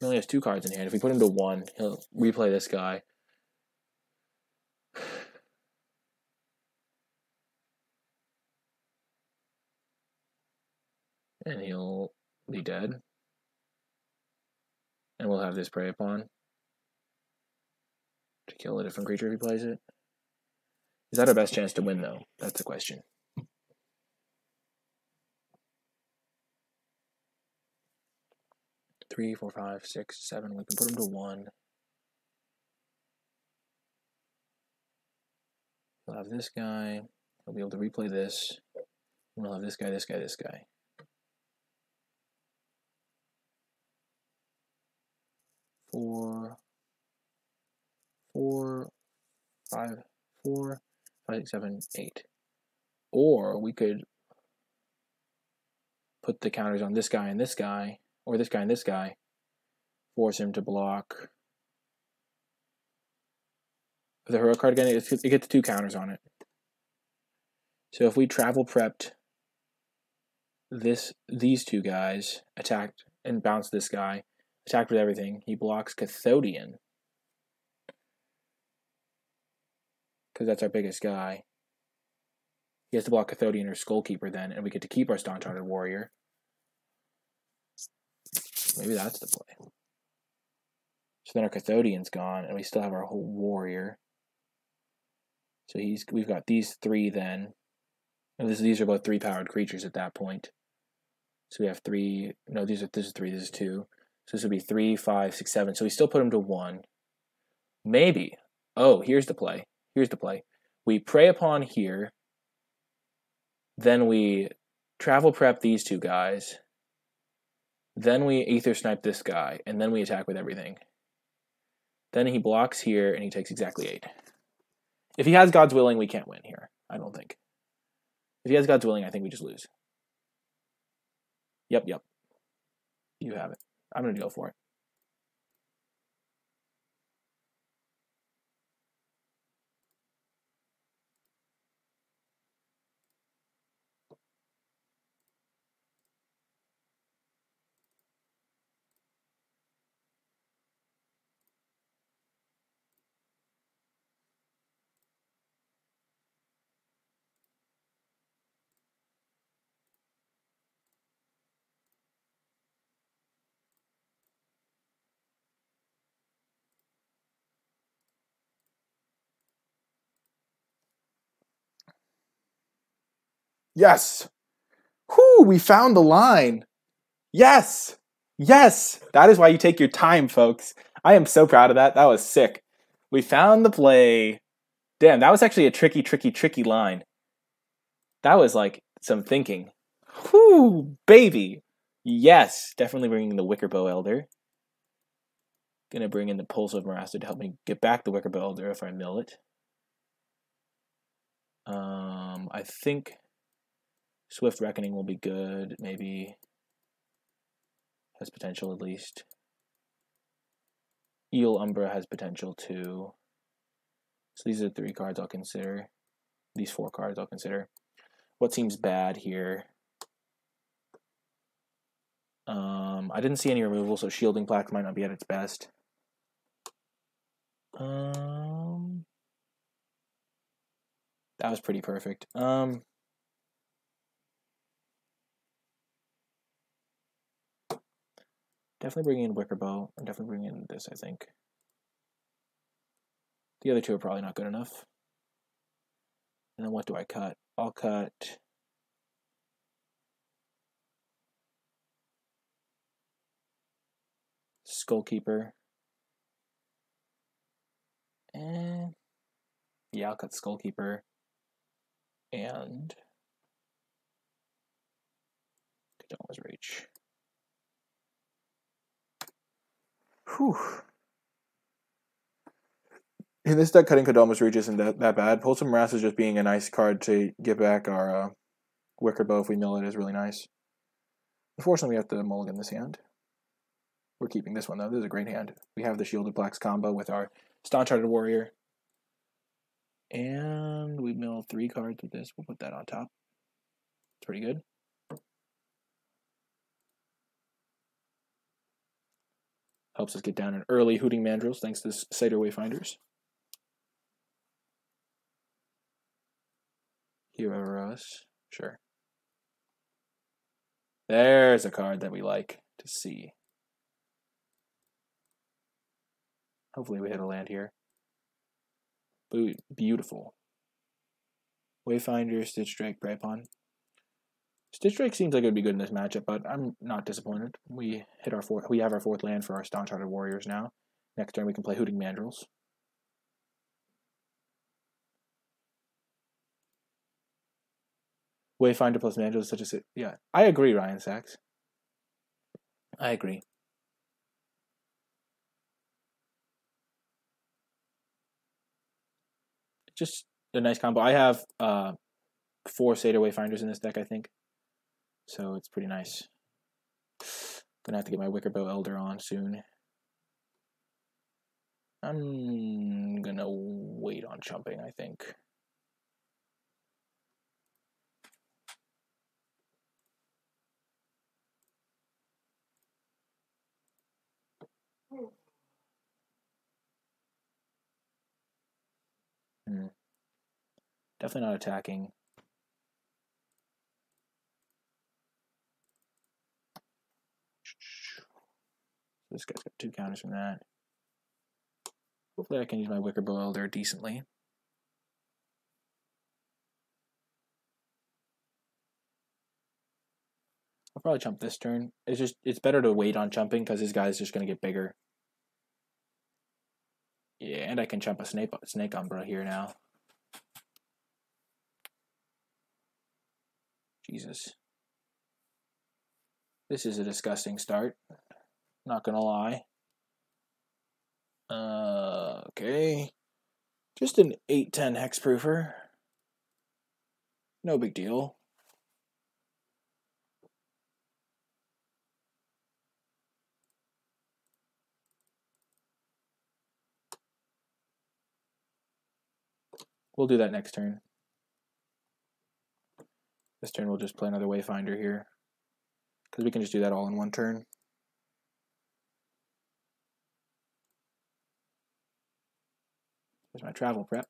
he only has 2 cards in hand. If we put him to 1, he'll replay this guy. And he'll be dead. And we'll have this prey upon to kill a different creature if he plays it. Is that our best chance to win, though? That's the question. Three, 4, 5, 6, 7. We can put him to 1. We'll have this guy. He'll be able to replay this. And we'll have this guy, this guy, this guy. 4, 5, 4, 5, 6, 7, 8. Or we could put the counters on this guy and this guy, or this guy and this guy, force him to block. The hero card again, it gets 2 counters on it. So if we travel prepped these 2 guys, attacked and bounced this guy, attacked with everything, he blocks Cathodian. Because that's our biggest guy. He has to block Cathodian or Skullkeeper then, and we get to keep our Staunch-Hearted Warrior. Maybe that's the play. So then our Cathodian's gone, and we still have our whole warrior. So we've got these 3 then. And these are both 3-powered creatures at that point. So we have 3. No, this is 3. This is 2. So this would be 3, 5, 6, 7. So we still put him to 1. Maybe. Oh, here's the play. Here's the play. We prey upon here. Then we travel prep these two guys. Then we Aether Snipe this guy. And then we attack with everything. Then he blocks here, and he takes exactly 8. If he has God's Willing, we can't win here, I don't think. If he has God's Willing, I think we just lose. Yep. You have it. I'm going to go for it. Yes! Whew, we found the line. Yes! Yes! That is why you take your time, folks. I am so proud of that. That was sick. We found the play. Damn, that was actually a tricky line. That was like some thinking. Whew, baby. Yes, definitely bringing the Wickerbow Elder. Gonna bring in the Pulse of Marasta to help me get back the Wickerbow Elder if I mill it. I think Swift Reckoning will be good, maybe. Has potential at least. Eel Umbra has potential too. So these are 3 cards I'll consider. These 4 cards I'll consider. What seems bad here? I didn't see any removal, so Shielding Plaque might not be at its best. That was pretty perfect. Definitely bringing in Wickerbow. I'm definitely bringing in this, I think. The other 2 are probably not good enough. And then what do I cut? I'll cut Skullkeeper. And yeah, I'll cut Skullkeeper. And Kodoma's Reach. Whew. In this deck, cutting Kodoma's Reach isn't that bad. Pulse of Marasta is just being a nice card to get back our Wickerbow if we mill it is really nice. Unfortunately, we have to mulligan this hand. We're keeping this one, though. This is a great hand. We have the Shielded Plaques combo with our Staunch-Hearted Warrior. And we mill 3 cards with this. We'll put that on top. It's pretty good. Helps us get down an early Hooting Mandrills thanks to Satyr Wayfinders. Hero us. Sure. There's a card that we like to see. Hopefully we hit a land here. Beautiful. Wayfinder, Stitch Drake, Prey Upon. Stitch Drake seems like it would be good in this matchup, but I'm not disappointed. We have our 4th land for our Staunch-Hearted Warriors now. Next turn we can play Hooting Mandrills. Wayfinder plus Mandrill is such a... Yeah, I agree, Ryan Sachs. I agree. Just a nice combo. I have 4 Satyr Wayfinders in this deck, I think. So it's pretty nice. Gonna have to get my Wickerbow Elder on soon. I'm gonna wait on chumping, I think. Definitely not attacking. This guy's got 2 counters from that. Hopefully I can use my Wickerbow Elder decently. I'll probably chump this turn. It's better to wait on chumping because his guy's just gonna get bigger. Yeah. And I can chump a snake Umbra here now. Jesus. This is a disgusting start. Not gonna lie. Okay. Just an 8-10 hexproofer. No big deal. We'll do that next turn. This turn we'll just play another Wayfinder here, because we can just do that all in one turn. Here's my travel prep.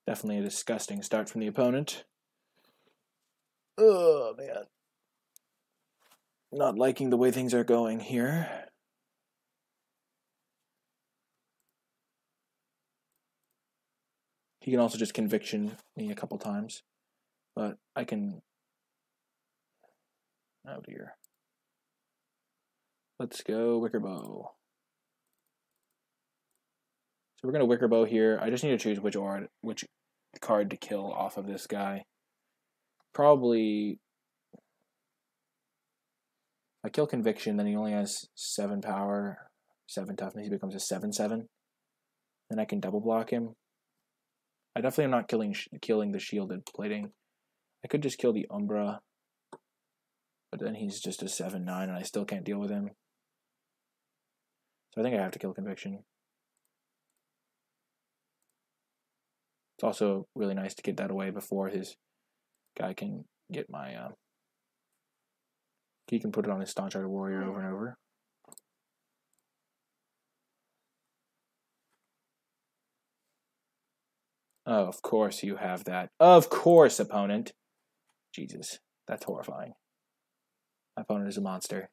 Definitely a disgusting start from the opponent. Oh, man. Not liking the way things are going here. He can also just conviction me a couple times. But I can... Oh, dear. Let's go Wicker Bow. So we're going to Wicker Bow here. I just need to choose which card to kill off of this guy. Probably... I kill Conviction, then he only has 7 power, 7 toughness. He becomes a 7/7. Then I can double block him. I definitely am not killing the shielded plating. I could just kill the Umbra, but then he's just a 7/9, and I still can't deal with him. So I think I have to kill Conviction. It's also really nice to get that away before his guy can get my... he can put it on his Staunch-Hearted Warrior over and over. Oh, of course you have that. Of course, opponent. Jesus, that's horrifying. My opponent is a monster.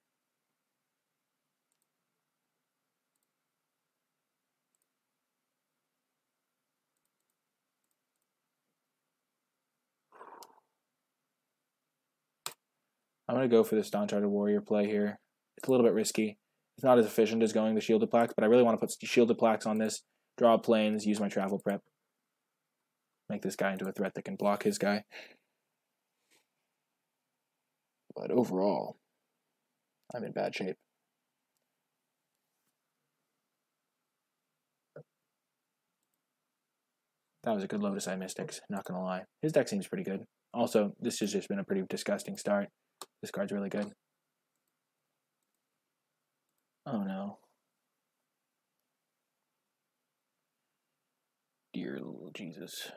I'm going to go for the Staunch-Hearted Warrior play here. It's a little bit risky. It's not as efficient as going the Shielded Plaques, but I really want to put Shielded Plaques on this, draw planes, use my travel prep. Make this guy into a threat that can block his guy. But overall, I'm in bad shape. That was a good Lotus Eye Mystics, not gonna lie. His deck seems pretty good. Also, this has just been a pretty disgusting start. This card's really good. Oh no. Dear Jesus.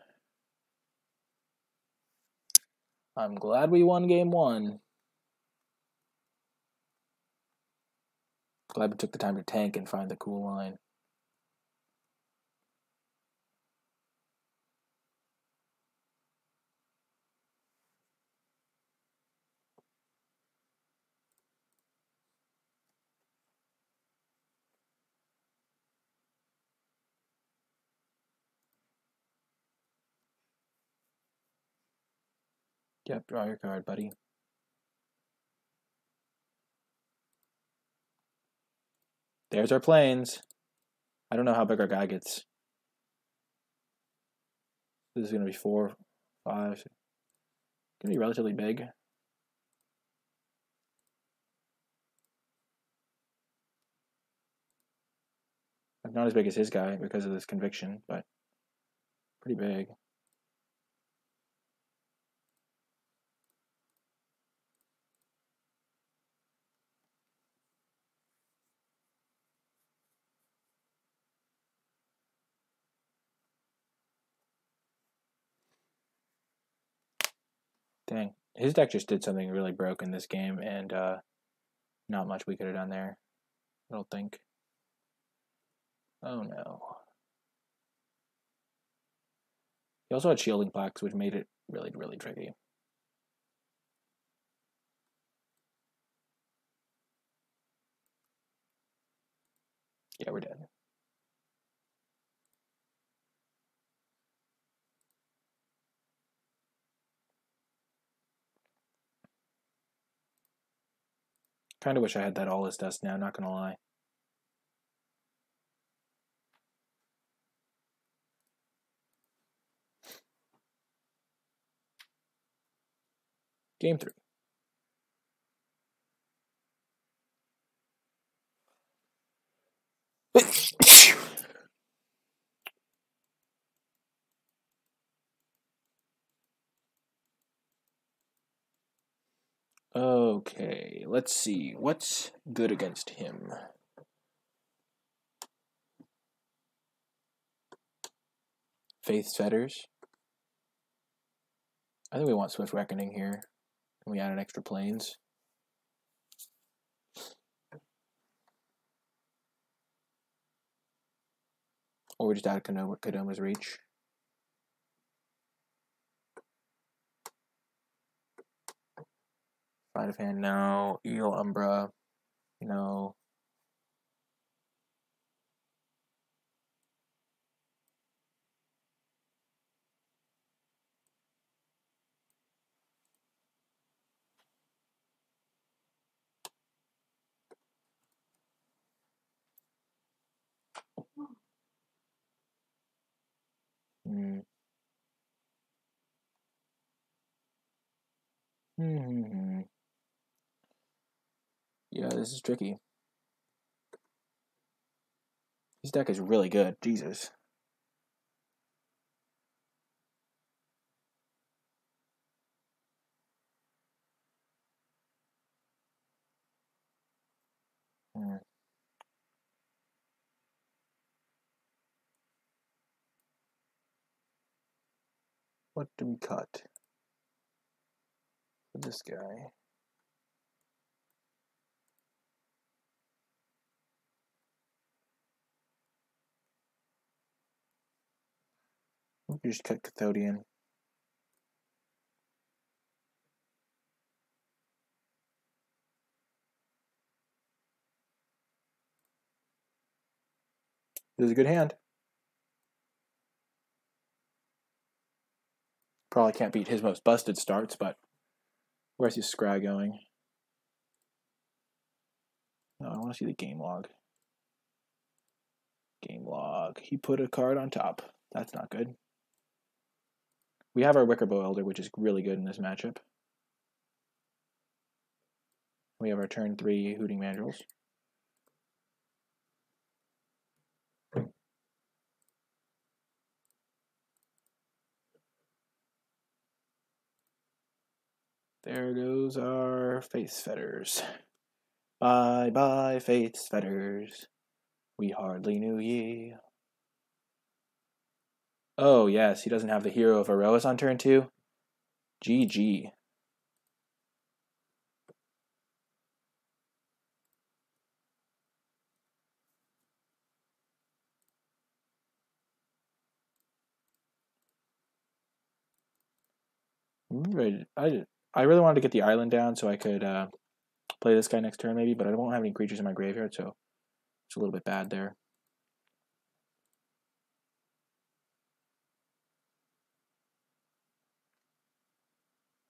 I'm glad we won game 1. Glad we took the time to tank and find the cool line. Yep, draw your card, buddy. There's our planes. I don't know how big our guy gets. This is going to be 4, 5. It's going to be relatively big. Not as big as his guy because of this conviction, but pretty big. Dang. His deck just did something really broke in this game, and not much we could have done there, I don't think. Oh no. He also had shielding plaques, which made it really, really tricky. Yeah, we're dead. Kind of wish I had that all as dust now, not gonna lie. Game 3. Okay, let's see. What's good against him? Faith's Fetters. I think we want Swift Reckoning here. And we add an extra planes. Or we just add Kodoma's Reach. Sleight of Hand, no. Eel Umbra, no. Yeah, this is tricky. His deck is really good. Jesus. What do we cut? For this guy. We can just cut Cathodian. This is a good hand. Probably can't beat his most busted starts, but where's his Scry going? No, I want to see the game log. Game log. He put a card on top. That's not good. We have our Wickerbow Elder, which is really good in this matchup. We have our turn 3 Hooting Mandrills. There goes our Faith's Fetters. Bye bye, Faith's Fetters. We hardly knew ye. Oh, yes, he doesn't have the Hero of Aroas on turn 2. GG. I really wanted to get the island down so I could play this guy next turn maybe, but I won't have any creatures in my graveyard, so it's a little bit bad there.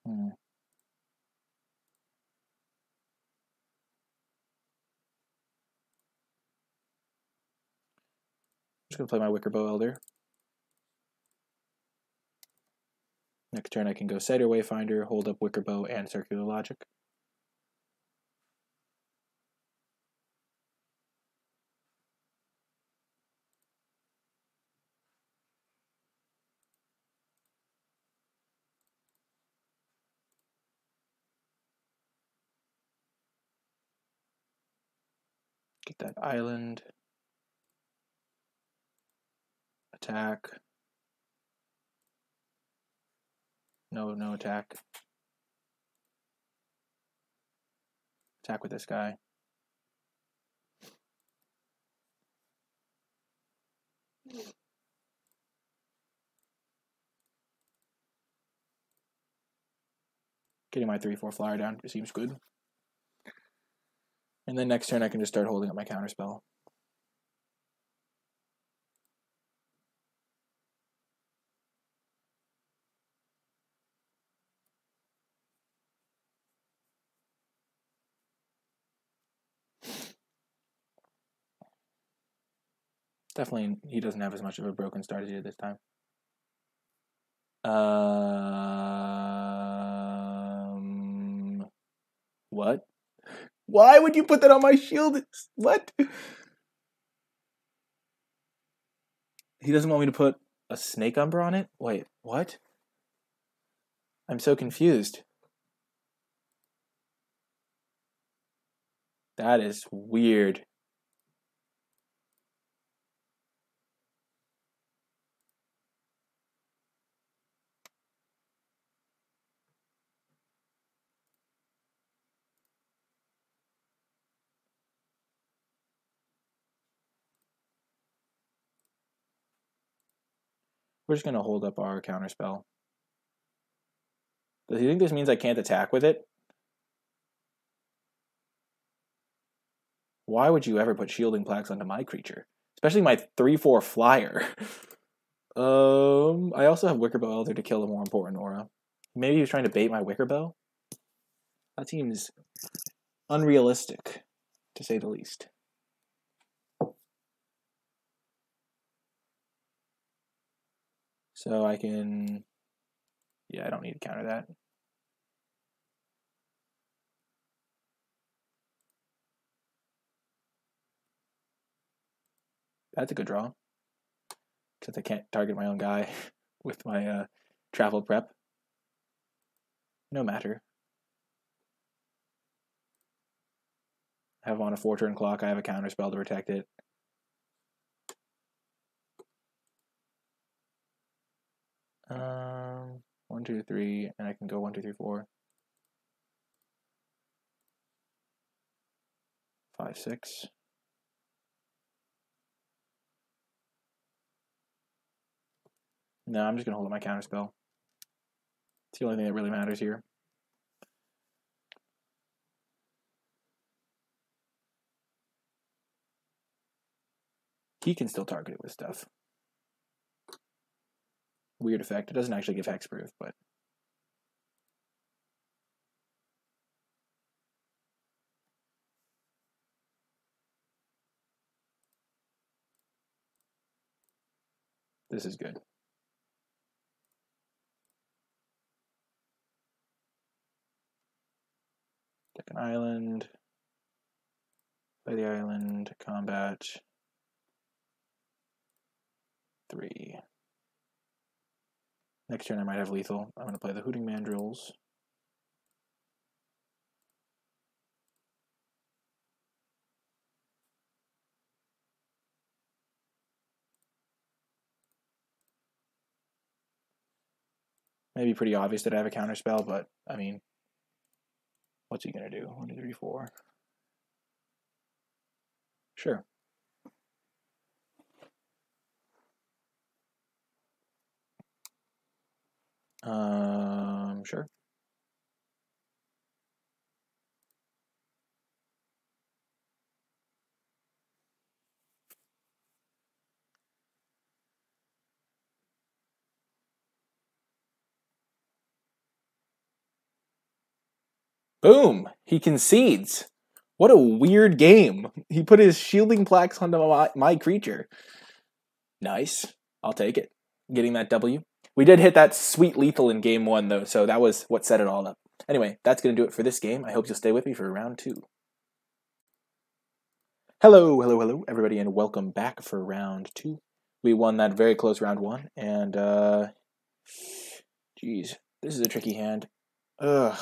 I'm just going to play my Wickerbow Elder. Next turn I can go Sighter Wayfinder, hold up Wickerbow, and Circular Logic. Get that island. Attack. No attack. Attack with this guy. Getting my 3/4 flyer down seems good. And then next turn I can just start holding up my counterspell. Definitely, he doesn't have as much of a broken start as he did this time. What? Why would you put that on my shield? What? He doesn't want me to put a snake umber on it? Wait, what? I'm so confused. That is weird. We're just going to hold up our counterspell. Does he think this means I can't attack with it? Why would you ever put shielding plaques onto my creature? Especially my 3/4 flyer. I also have Wickerbow Elder to kill a more important aura. Maybe he was trying to bait my Wickerbow? That seems unrealistic, to say the least. So I can... Yeah, I don't need to counter that. That's a good draw. Except I can't target my own guy with my travel prep. No matter. I have on a 4-turn clock. I have a counter spell to protect it. One, two, three, and I can go 1, 2, 3, 4, 5, 6. No, I'm just gonna hold up my counter spell. It's the only thing that really matters here. He can still target it with stuff. Weird effect. It doesn't actually give hexproof, but this is good. Take an island. Play the island. Combat. 3. Next turn I might have lethal. I'm going to play the Hooting Mandrills. Maybe pretty obvious that I have a counter spell, but I mean, what's he going to do? 1, 2, 3, 4. Sure. Sure. Boom! He concedes. What a weird game. He put his shielding plaques onto my creature. Nice. I'll take it. Getting that W. We did hit that sweet lethal in game 1, though, so that was what set it all up. Anyway, that's going to do it for this game. I hope you'll stay with me for round 2. Hello, hello, hello, everybody, and welcome back for round 2. We won that very close round 1, and, geez, this is a tricky hand. Ugh.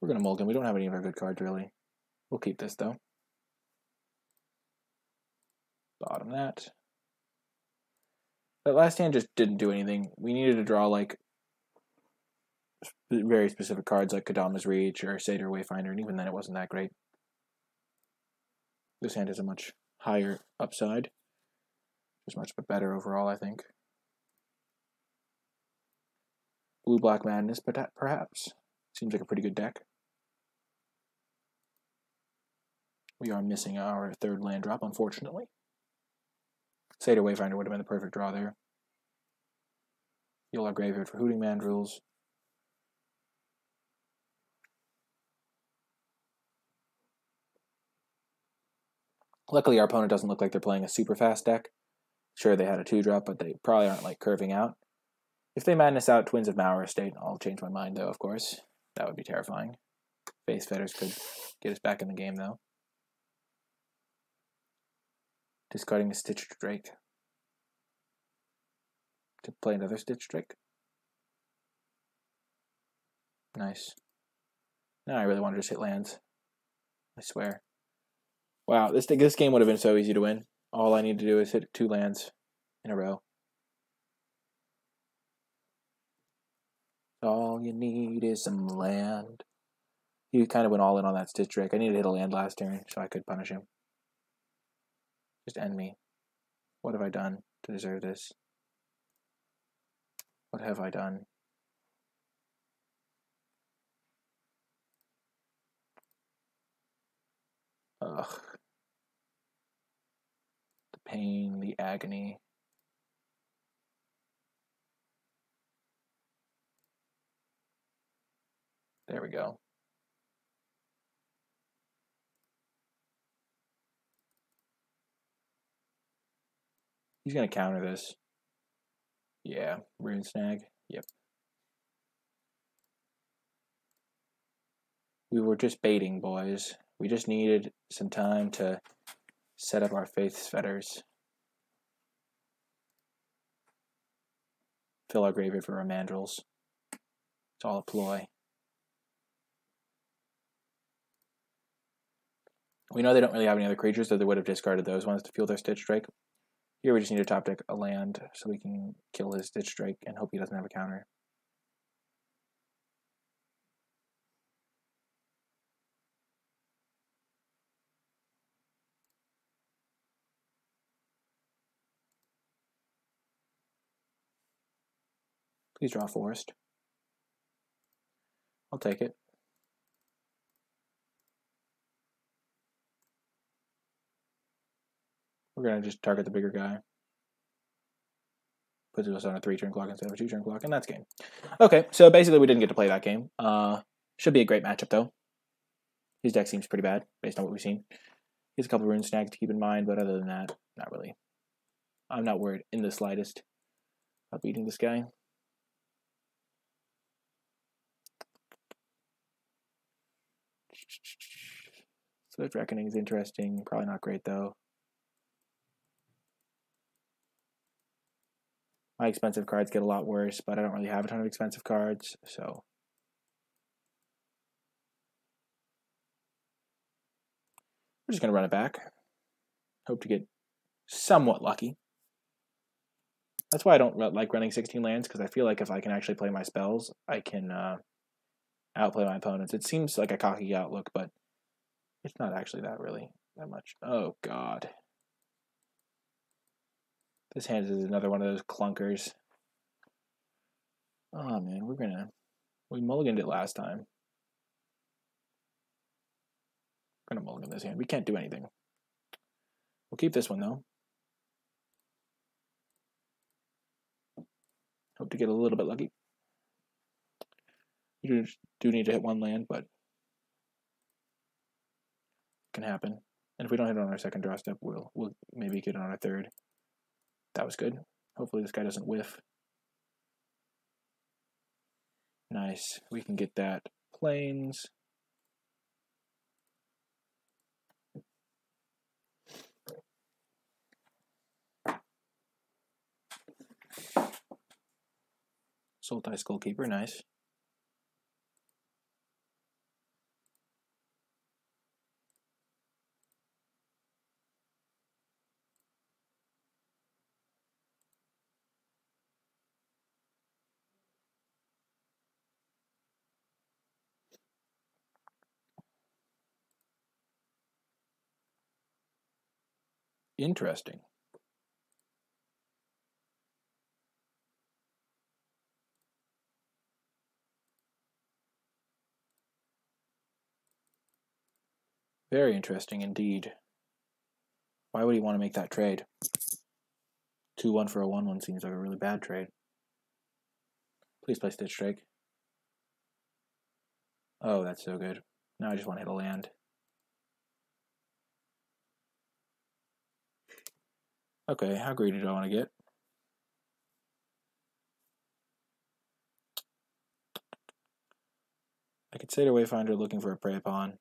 We're going to mulligan. We don't have any of our good cards, really. We'll keep this, though. Bottom that. That last hand just didn't do anything. We needed to draw, like, very specific cards like Kadama's Reach or Satyr Wayfinder, and even then it wasn't that great. This hand has a much higher upside. Just much better overall, I think. Blue-Black Madness, perhaps. Seems like a pretty good deck. We are missing our 3rd land drop, unfortunately. Satyr Wayfinder would have been the perfect draw there. Heal our graveyard for Hooting Mandrills. Luckily, our opponent doesn't look like they're playing a super fast deck. Sure, they had a 2-drop, but they probably aren't like curving out. If they madness out Twins of Mauer Estate, I'll change my mind though, of course. That would be terrifying. Face Fetters could get us back in the game though. Discarding a Stitch Drake. To play another Stitch Drake. Nice. Now I really want to just hit lands. I swear. Wow, this game would have been so easy to win. All I need to do is hit 2 lands in a row. All you need is some land. He kind of went all in on that Stitch Drake. I needed to hit a land last turn so I could punish him. Just end me. What have I done to deserve this? What have I done? Ugh. The pain, the agony. There we go. He's going to counter this. Yeah, Rune Snag. Yep. We were just baiting, boys. We just needed some time to set up our Faith's Fetters. Fill our graveyard for our mandrels. It's all a ploy. We know they don't really have any other creatures, so they would have discarded those ones to fuel their Stitch Drake. Here we just need to top deck a land so we can kill his Stitch Drake and hope he doesn't have a counter. Please draw Forest. I'll take it. We're going to just target the bigger guy. Puts us on a 3-turn clock instead of a 2-turn clock, and that's game. Okay, so basically we didn't get to play that game. Should be a great matchup, though. His deck seems pretty bad, based on what we've seen. He has a couple Rune Snags to keep in mind, but other than that, not really. I'm not worried in the slightest about beating this guy. Swift Reckoning is interesting. Probably not great, though. My expensive cards get a lot worse, but I don't really have a ton of expensive cards, so... We're just going to run it back. Hope to get somewhat lucky. That's why I don't like running 16 lands, because I feel like if I can actually play my spells, I can outplay my opponents. It seems like a cocky outlook, but it's not actually that much. Oh, God. This hand is another one of those clunkers. Oh, man, we mulliganed it last time. We're going to mulligan this hand. We can't do anything. We'll keep this one, though. Hope to get a little bit lucky. We do need to hit 1 land, but it can happen. And if we don't hit it on our second draw step, we'll maybe get it on our third. That was good. Hopefully this guy doesn't whiff. Nice. We can get that plains. Sultai Skullkeeper, nice. Interesting. Very interesting indeed. Why would he want to make that trade? 2-1 for a 1-1 seems like a really bad trade. Please play Stitch Drake. Oh, that's so good. Now I just want to hit a land. Okay, how greedy do I want to get? I could say to Wayfinder looking for a prey pawn.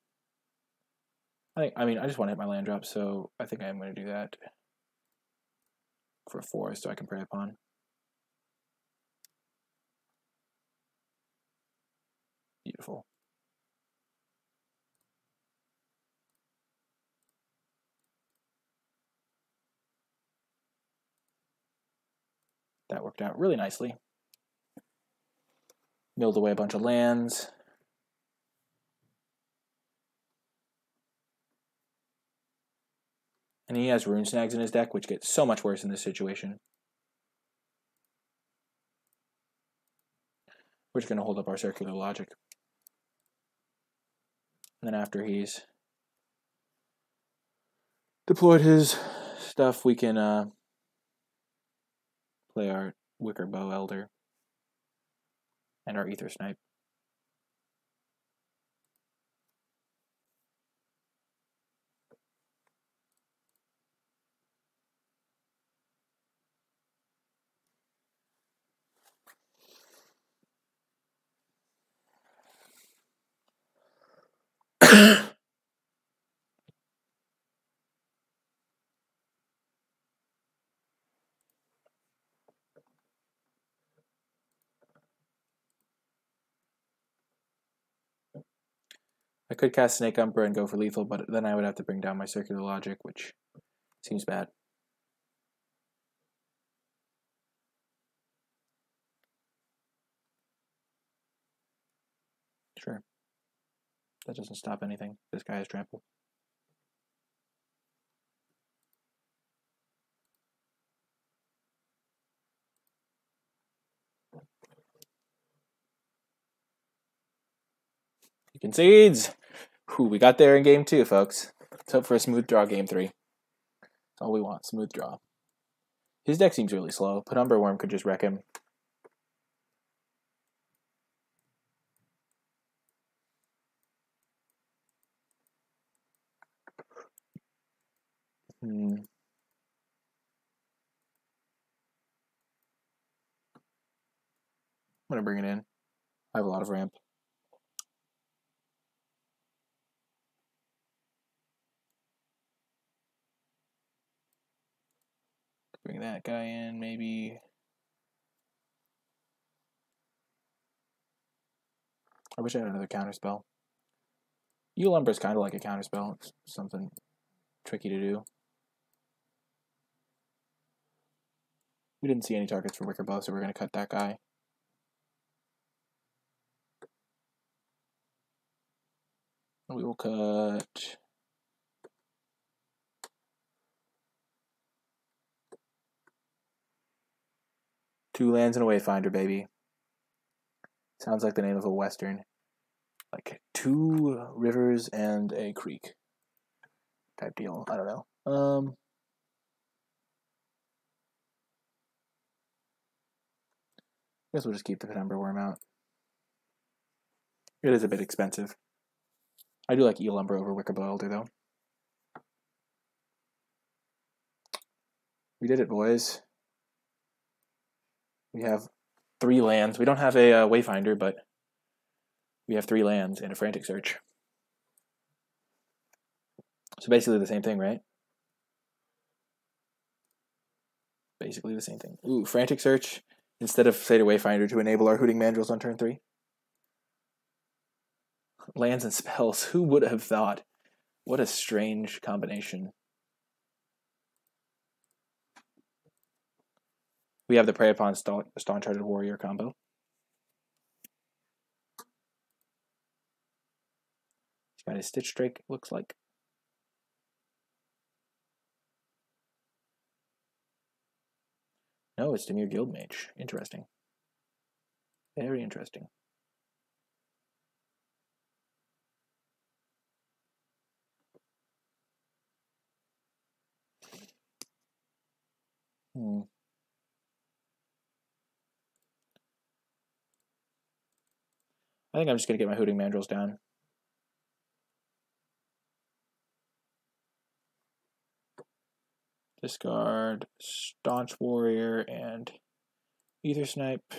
I mean, I just want to hit my land drop, so I think I am going to do that for a 4 so I can prey upon. Beautiful. That worked out really nicely. Milled away a bunch of lands. And he has Rune Snags in his deck, which gets so much worse in this situation. We're just going to hold up our Circular Logic. And then after he's deployed his stuff, we can play our Wicker Bow Elder and our Ether Snipe. I could cast Snake Umbra and go for lethal, but then I would have to bring down my Circular Logic, which seems bad. Sure. That doesn't stop anything. This guy has trample. He concedes! Whew, we got there in game 2, folks. Let's hope for a smooth draw game 3. That's all we want, smooth draw. His deck seems really slow. Penumbra Worm could just wreck him. I'm going to bring it in. I have a lot of ramp. Bring that guy in, maybe. I wish I had another counterspell. Lumber is kind of like a counterspell. It's something tricky to do. We didn't see any targets for Wicker Bow, so we're going to cut that guy. We will cut... Two lands and a Wayfinder, baby. Sounds like the name of a Western. Like 2 rivers and a creek type deal. I don't know. I guess we'll just keep the Penumbra Worm out. It is a bit expensive. I do like Lumber over Wicker Bow Elder, though. We did it, boys. We have 3 lands. We don't have a Wayfinder, but we have 3 lands and a Frantic Search. So basically the same thing, right? Basically the same thing. Ooh, Frantic Search instead of Seder Wayfinder to enable our Hooting Mandrills on turn 3. Lands and spells. Who would have thought? What a strange combination. We have the Prey Upon Stone-Charted Warrior combo. He's got his Stitch Drake, looks like. No, it's Dimir Guildmage. Interesting. Very interesting. I think I'm just going to get my Hooting Mandrills down. Discard Staunch Warrior and Ether Snipe.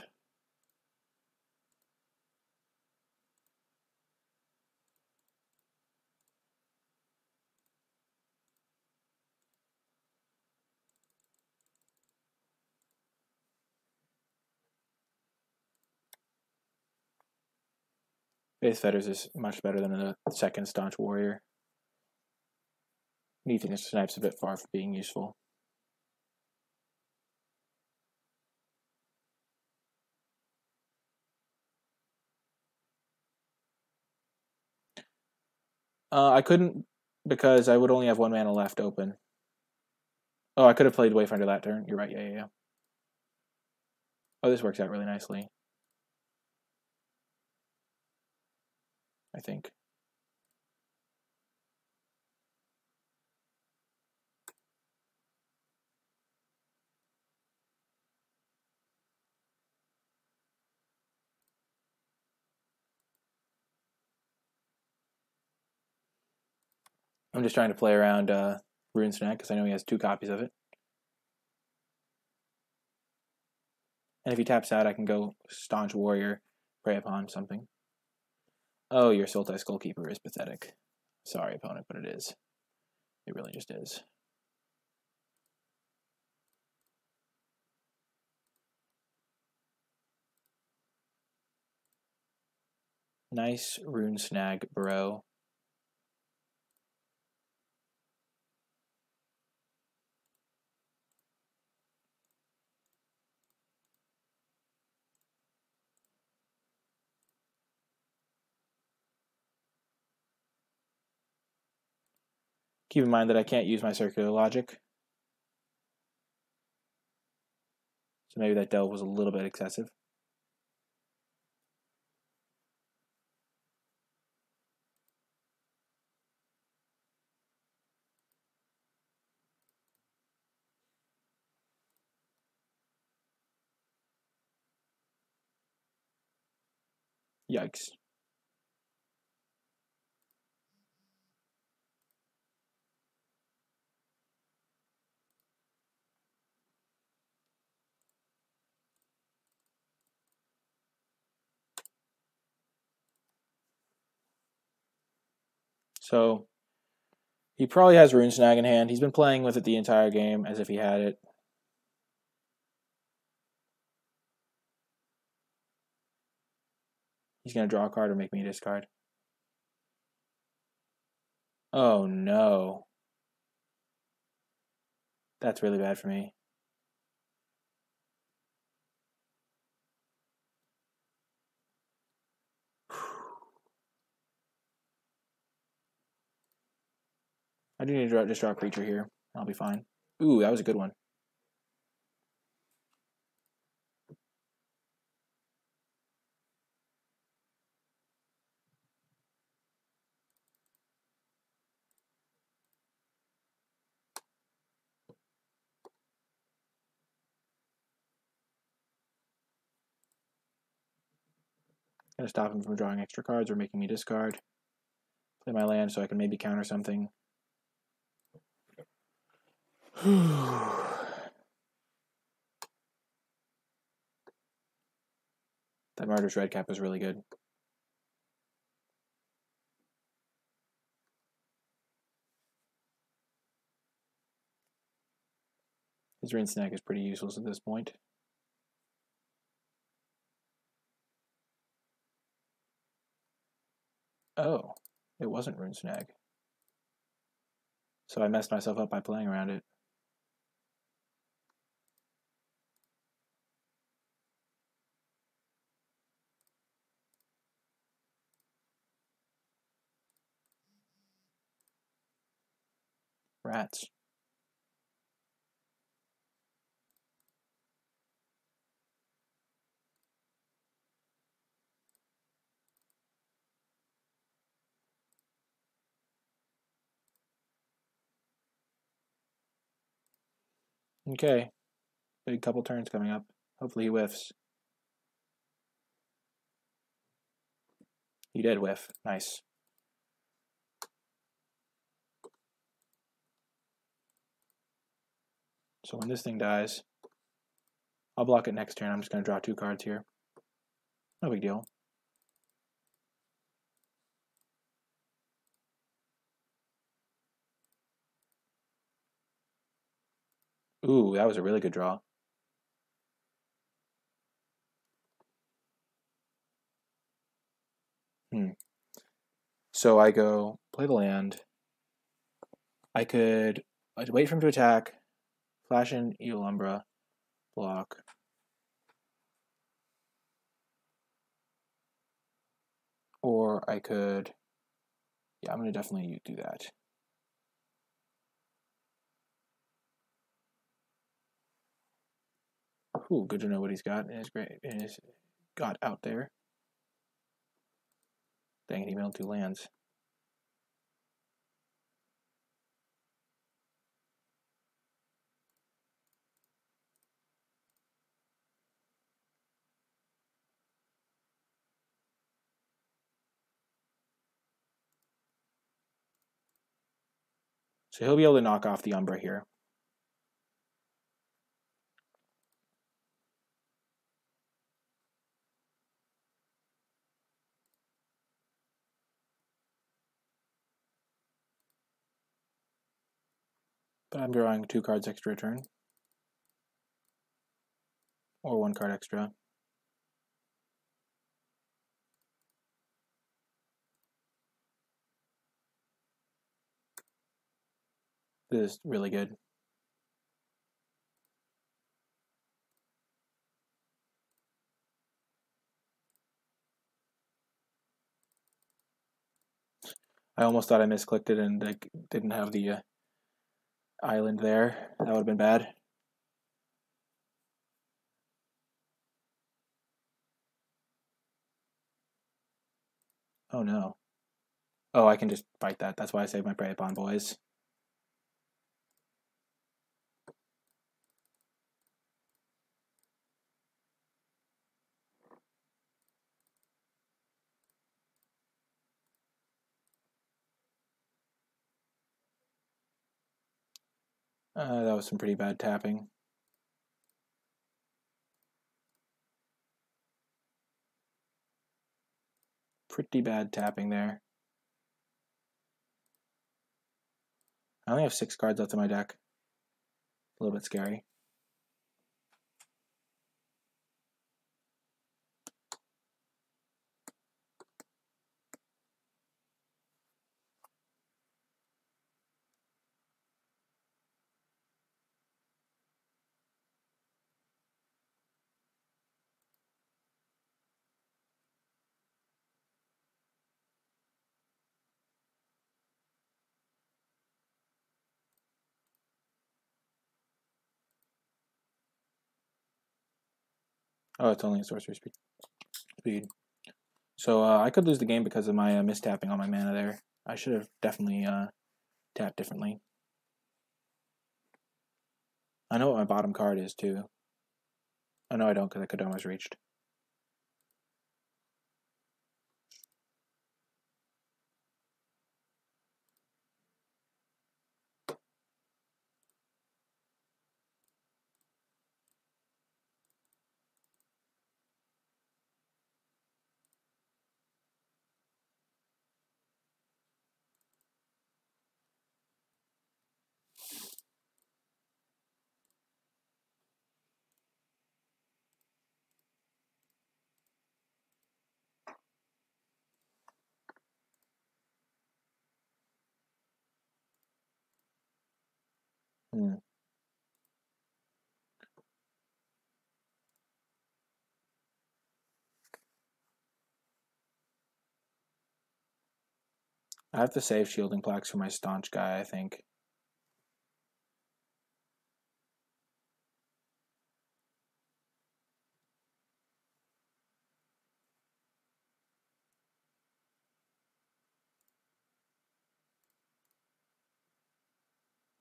Faith Fetters is much better than the second Staunch Warrior. Ether Snipe's a bit far from being useful. I couldn't because I would only have 1 mana left open. Oh, I could have played Wayfinder that turn. You're right. Yeah. Oh, this works out really nicely. I think. I'm just trying to play around Rune Snag because I know he has 2 copies of it. And if he taps out, I can go Staunch Warrior, prey upon something. Oh, your Sultai Skullkeeper is pathetic. Sorry, opponent, but it is. It really just is. Nice Rune Snag, bro. Keep in mind that I can't use my circular logic. So maybe that delve was a little bit excessive. Yikes. So he probably has Rune Snag in hand. He's been playing with it the entire game as if he had it. He's going to draw a card or make me discard. Oh no. That's really bad for me. I do need to just draw a creature here. I'll be fine. Ooh, that was a good one. Gonna stop him from drawing extra cards or making me discard. Play my land so I can maybe counter something. That Murderous Redcap was really good. His Rune Snag is pretty useless at this point. Oh, it wasn't Rune Snag. So I messed myself up by playing around it. Rats. Okay. Big couple turns coming up. Hopefully he whiffs. He did whiff. Nice. So when this thing dies, I'll block it next turn. I'm just going to draw 2 cards here. No big deal. Ooh, that was a really good draw. So I go play the land. I'd wait for him to attack, flash in Evil Umbra, block. Or I could, yeah, I'm going to definitely do that. Ooh, good to know what he's got in his got out there. Dang it, he milled 2 lands. So he'll be able to knock off the Umbra here. But I'm drawing 2 cards extra a turn. Or 1 card extra. This is really good. I almost thought I misclicked it and like didn't have the island there. That would have been bad. Oh no. Oh, I can just fight that. That's why I saved my prey upon, boys. That was some pretty bad tapping. Pretty bad tapping there. I only have 6 cards left in my deck. A little bit scary. Oh, it's only a sorcery speed. So I could lose the game because of my mistapping on my mana there. I should have definitely tapped differently. I know what my bottom card is too. Oh no, I don't, because I could almost reached. I have to save shielding plaques for my staunch guy, I think.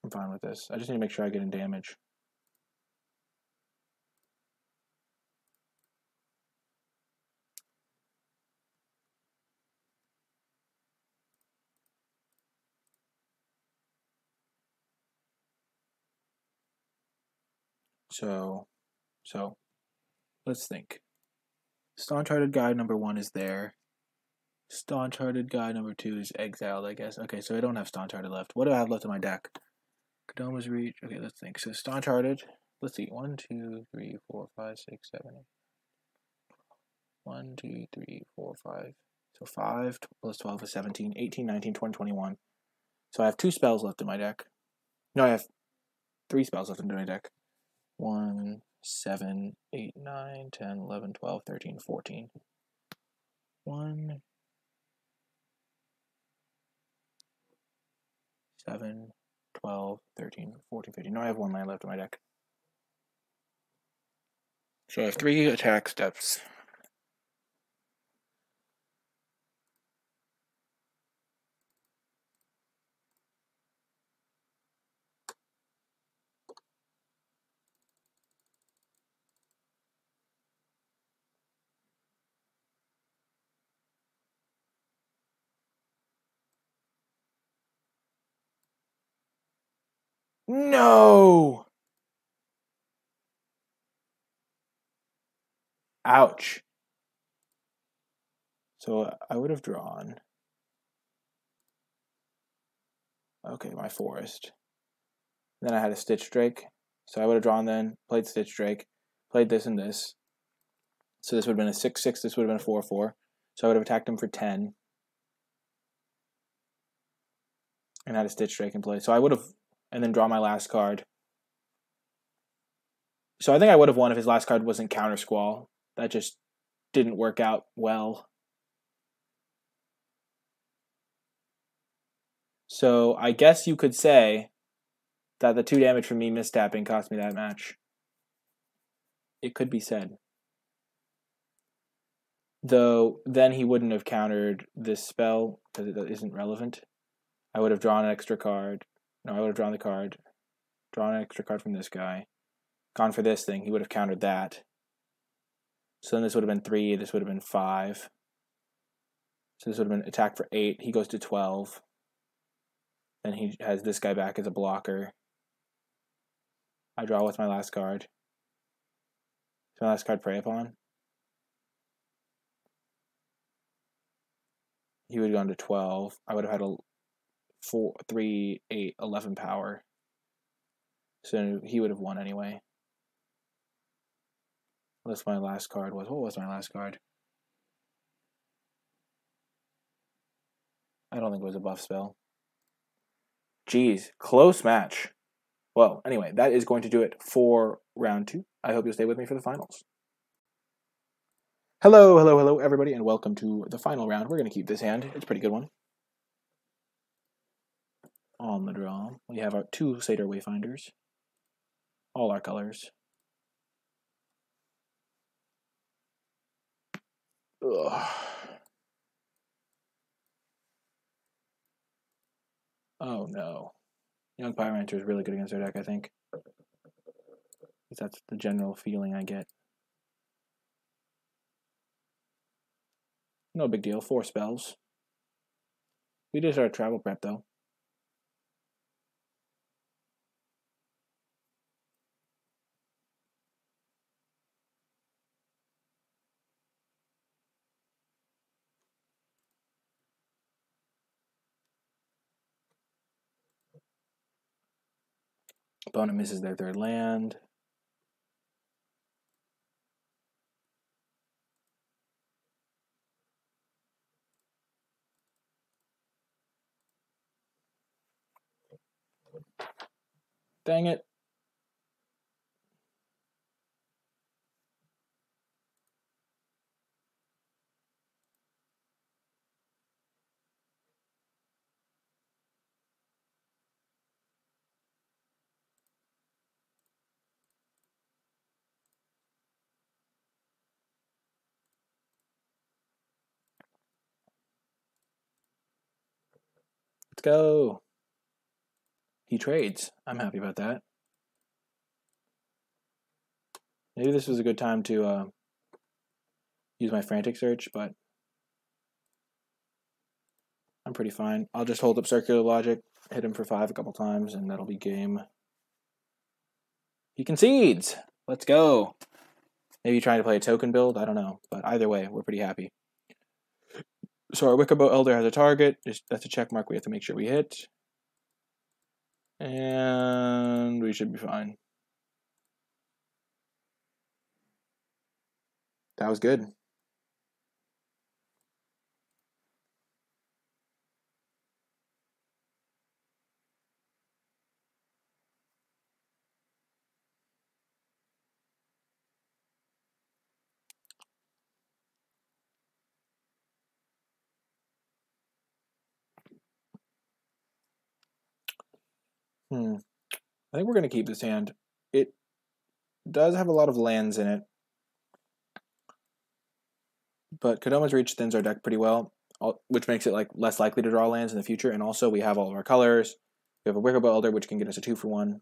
I'm fine with this. I just need to make sure I get in damage. So let's think. Star-Charted guy number 1 is there. Star-Charted guy number 2 is exiled, I guess. Okay, so I don't have Star-Charted left. What do I have left in my deck? Kadoma's Reach. Okay, let's think. So Star-Charted. Let's see. 1, 2, 3, 4, 5, 6, 7, 8. 1, 2, 3, 4, 5. So 5 plus 12 is 17, 18, 19, 20, 21. So I have 2 spells left in my deck. No, I have 3 spells left in my deck. 1, 7, 8, 9, 10, 11, 12, 13, 14. 1, 7, 12, 13, 14, 15. No, I have 1 land left in my deck. So I have 3 attack steps. No! Ouch. So I would have drawn. Okay, my forest. Then I had a Stitch Drake. So I would have drawn then, played Stitch Drake, played this and this. So this would have been a 6/6, this would have been a 4/4. So I would have attacked him for 10. And had a Stitch Drake in play. So I would have, and then draw my last card. So I think I would have won if his last card wasn't Counter Squall. That just didn't work out well. So I guess you could say that the 2 damage from me mistapping cost me that match. It could be said. Though then he wouldn't have countered this spell because it isn't relevant. I would have drawn an extra card. No, I would have drawn the card. Drawn an extra card from this guy. Gone for this thing. He would have countered that. So then this would have been 3. This would have been 5. So this would have been attack for 8. He goes to 12. Then he has this guy back as a blocker. I draw with my last card. Is my last card Prey Upon? He would have gone to 12. I would have had a 4, 3, 8, 11 power. So he would have won anyway. Unless my last card was... What was my last card? I don't think it was a buff spell. Jeez, close match. Well, anyway, that is going to do it for round 2. I hope you'll stay with me for the finals. Hello, everybody, and welcome to the final round. We're going to keep this hand. It's a pretty good one. On the draw, we have our 2 Satyr Wayfinders. All our colors. Ugh. Oh no. Young Pyromancer is really good against our deck, I think. That's the general feeling I get. No big deal. 4 spells. We did our travel prep, though. Opponent misses their 3rd land. Dang it. Let's go. He trades. I'm happy about that. Maybe this was a good time to use my frantic search, but I'm pretty fine. I'll just hold up Circular Logic, hit him for 5 a couple times, and that'll be game. He concedes. Let's go. Maybe trying to play a token build. I don't know. But either way, we're pretty happy. So our Wickerbow Elder has a target. That's a check mark we have to make sure we hit. And we should be fine. That was good. I think we're going to keep this hand. It does have a lot of lands in it, but Kodoma's Reach thins our deck pretty well, which makes it like less likely to draw lands in the future. And also we have all of our colors. We have a Wickerbow Elder, which can get us a 2-for-1.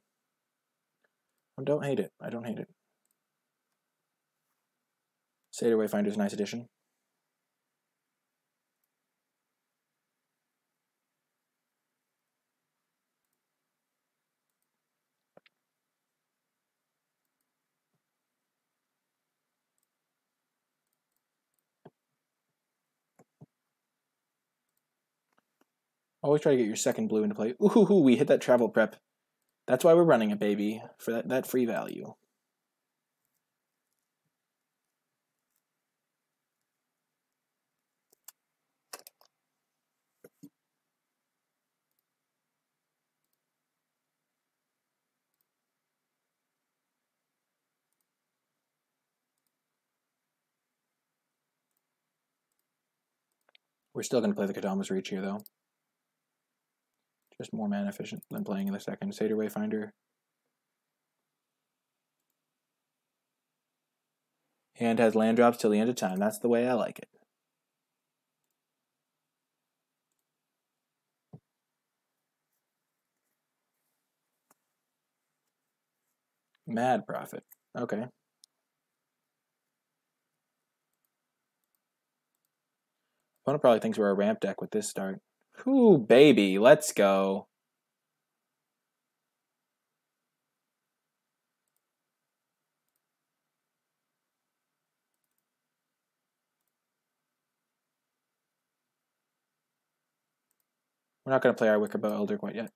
I don't hate it. I don't hate it. Seder Wayfinder's a nice addition. Always try to get your second blue into play. Ooh, we hit that travel prep. That's why we're running it, baby, for that free value. We're still going to play the Kodoma's Reach here, though. Just more mana efficient than playing in the second. Seder Wayfinder. Hand has land drops till the end of time. That's the way I like it. Mad Prophet. Okay. Opponent probably thinks we're a ramp deck with this start. Ooh, baby. Let's go. We're not going to play our Wickerbow Elder quite yet.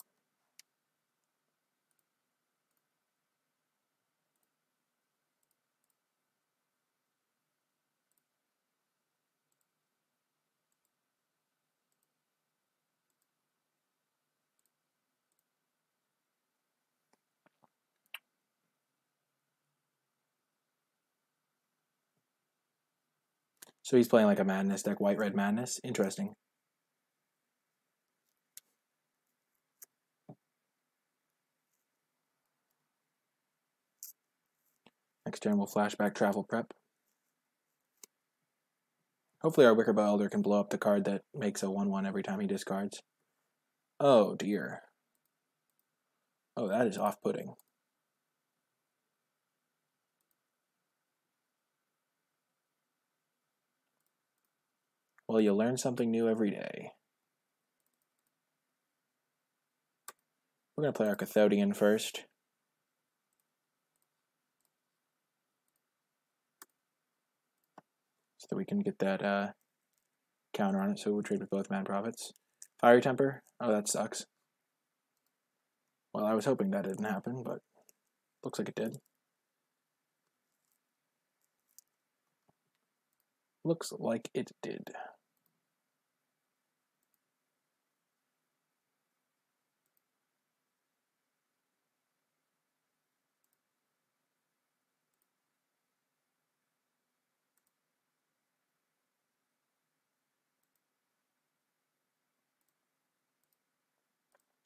So he's playing like a Madness deck, White-Red Madness. Interesting. Next turn we'll flashback Travel Prep. Hopefully our Wickerbow Elder can blow up the card that makes a 1/1 every time he discards. Oh dear. Oh, that is off-putting. Well, you learn something new every day. We're going to play our Cathodian first. So that we can get that counter on it, so we'll trade with both Mad Prophets. Fiery Temper? Oh, that sucks. Well, I was hoping that didn't happen, but looks like it did. Looks like it did.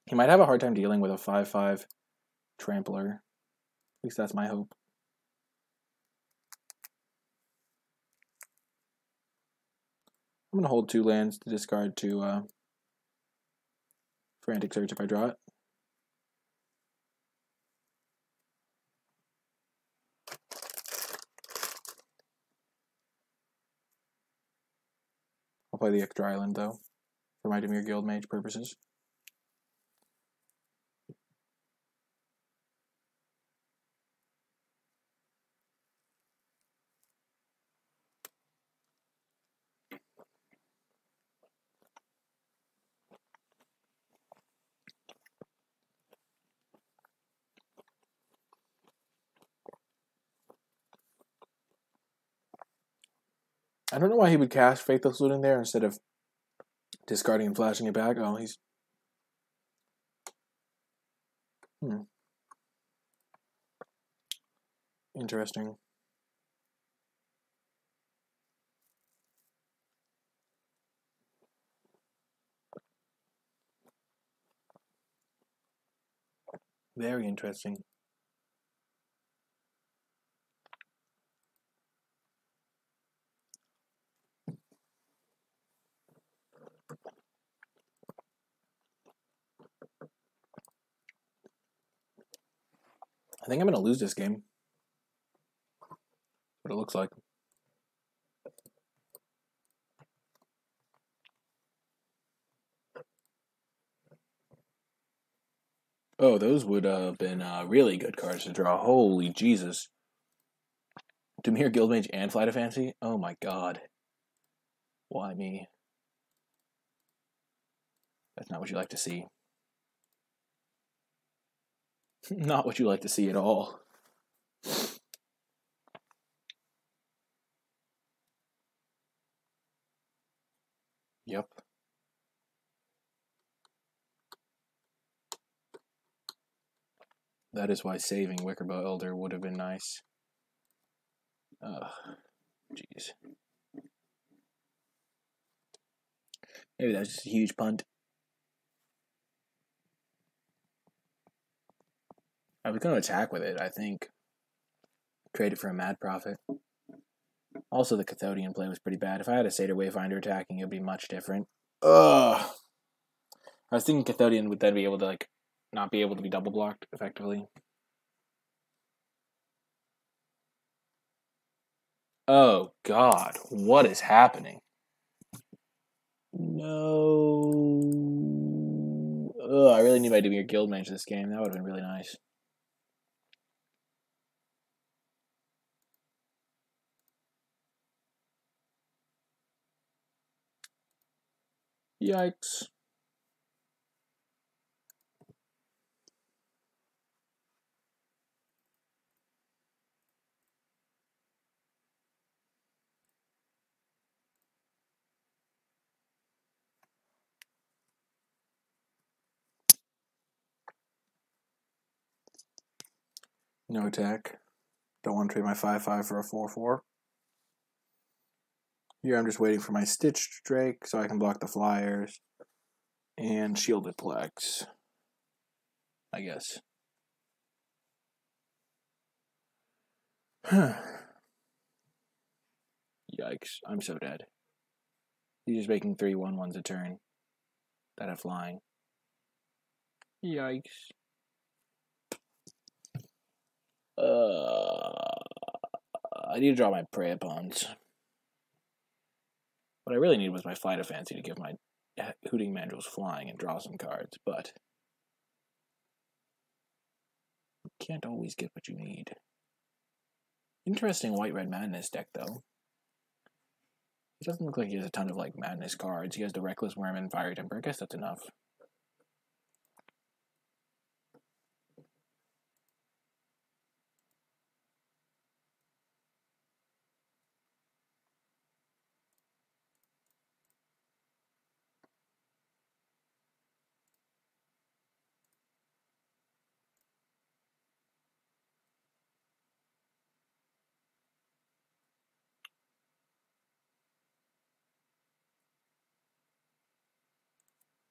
He might have a hard time dealing with a 5/5 Trampler. At least that's my hope. I'm going to hold 2 lands to discard to Frantic Search if I draw it. I'll play the extra island, though, for my Dimir Guildmage purposes. I don't know why he would cast Faithless Looting there instead of discarding and flashing it back. Oh, he's... Interesting. Very interesting. I think I'm going to lose this game. What it looks like. Oh, those would have been really good cards to draw. Holy Jesus. Dimir, Guildmage, and Flight of Fancy? Oh my god. Why me? That's not what you like to see. Not what you like to see at all. Yep. That is why saving Wickerbow Elder would have been nice. Ugh. Jeez. Maybe that was just a huge punt. I was going to attack with it, I think. Trade it for a Mad Prophet. Also, the Cathodian play was pretty bad. If I had a Satyr Wayfinder attacking, it would be much different. Ugh. I was thinking Cathodian would then be able to, like, not be able to be double blocked effectively. Oh, God. What is happening? No. Ugh, I really need my Dimir Guildmage this game. That would have been really nice. Yikes. No attack. Don't want to trade my 5/5 for a 4/4. Here I'm just waiting for my Stitched Drake so I can block the flyers. And Shielded Plex. I guess. Yikes. I'm so dead. He's just making 3/1/1s a turn that have flying. Yikes. I need to draw my prey pawns. What I really need was my Flight of Fancy to give my Hooting Mandrills flying and draw some cards, but you can't always get what you need. Interesting White-Red Madness deck, though. It doesn't look like he has a ton of, like, Madness cards. He has the Reckless Worm and Fiery Temper. I guess that's enough.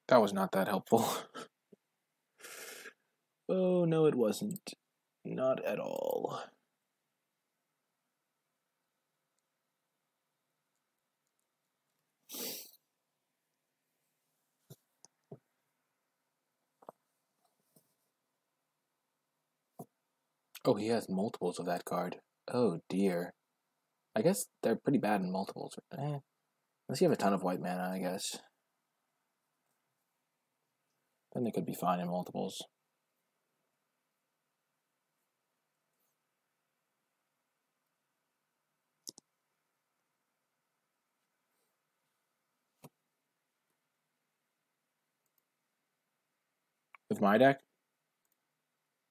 That was not that helpful. Oh, no, it wasn't. Not at all. Oh, he has multiples of that card. Oh, dear. I guess they're pretty bad in multiples. Unless you have a ton of white mana, I guess. Then they could be fine in multiples. With my deck,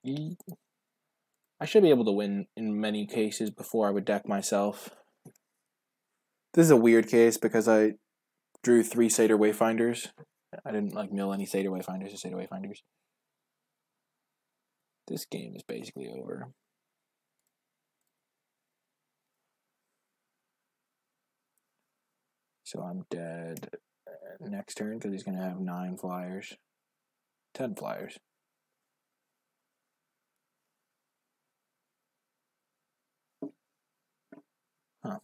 I should be able to win in many cases before I would deck myself. This is a weird case because I drew 3 Satyr Wayfinders. I didn't like mill any Satyr Wayfinders or Satyr Wayfinders. This game is basically over. So I'm dead next turn because he's going to have 9 flyers. 10 flyers. Huh.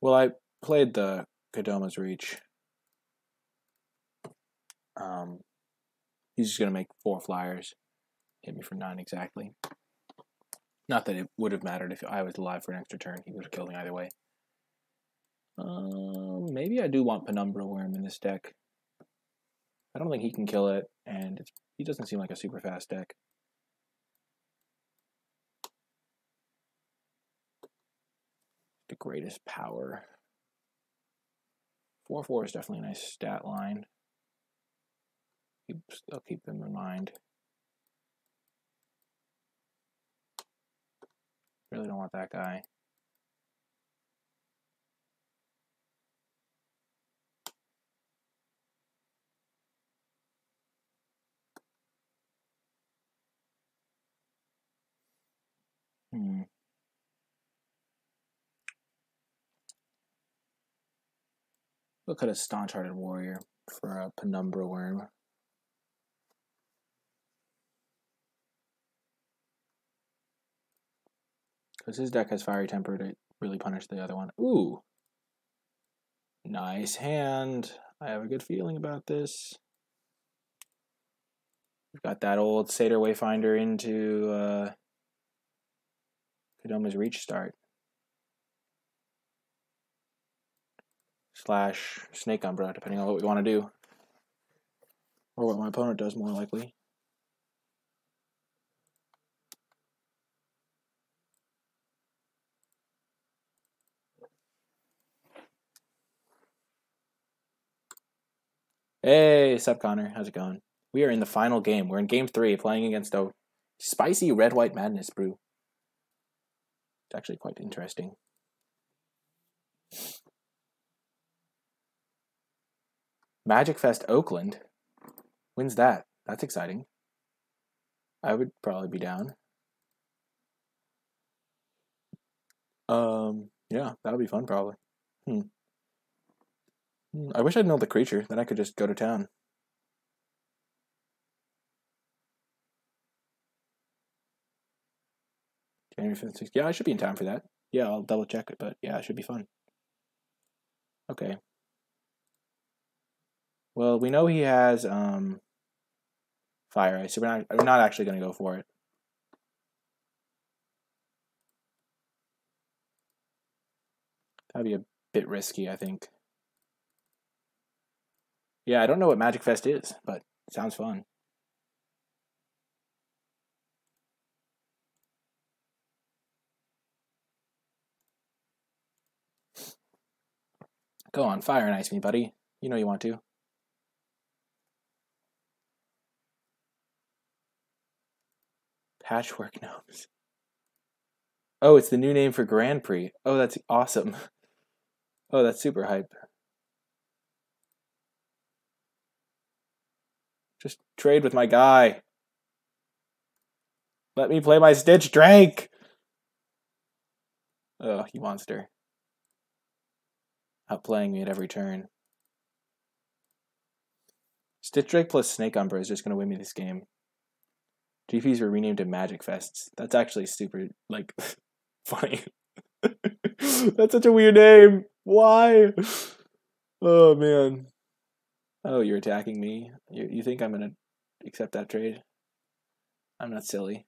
Well, I played the Kodoma's Reach. He's just going to make 4 flyers. Hit me for 9 exactly. Not that it would have mattered if I was alive for an extra turn. He would have killed me either way. Maybe I do want Penumbra Worm in this deck. I don't think he can kill it, and he doesn't seem like a super fast deck. The greatest power. 4/4 is definitely a nice stat line. I'll keep them in mind. Really don't want that guy. Look at a Staunch-Hearted Warrior for a Penumbra Worm. Because his deck has Fiery Temper to really punish the other one. Ooh! Nice hand. I have a good feeling about this. We've got that old Satyr Wayfinder into Kodoma's Reach start. / Snake Umbra, depending on what we want to do. Or what my opponent does, more likely. Hey, sup Connor, how's it going? We are in the final game. We're in game 3, playing against a spicy red-white madness brew. It's actually quite interesting. Magic Fest Oakland. When's that? That's exciting. I would probably be down. Yeah, that would be fun probably. I wish I'd known the creature, then I could just go to town. January 5th, 6th. Yeah, I should be in time for that. Yeah, I'll double check it, but yeah, it should be fun. Okay. Well, we know he has Fire Ice, so we're not actually going to go for it. That'd be a bit risky, I think. Yeah, I don't know what Magic Fest is, but it sounds fun. Go on, Fire and Ice me, buddy. You know you want to. Patchwork Gnomes. Oh, it's the new name for Grand Prix. Oh, that's awesome. Oh, that's super hype. Just trade with my guy. Let me play my Stitch Drake! Oh, you monster. Outplaying me at every turn. Stitch Drake plus Snake Umbra is just going to win me this game. GPs were renamed to Magic Fests. That's actually super, like, funny. That's such a weird name. Why? Oh, man. Oh, you're attacking me? You think I'm going to accept that trade? I'm not silly.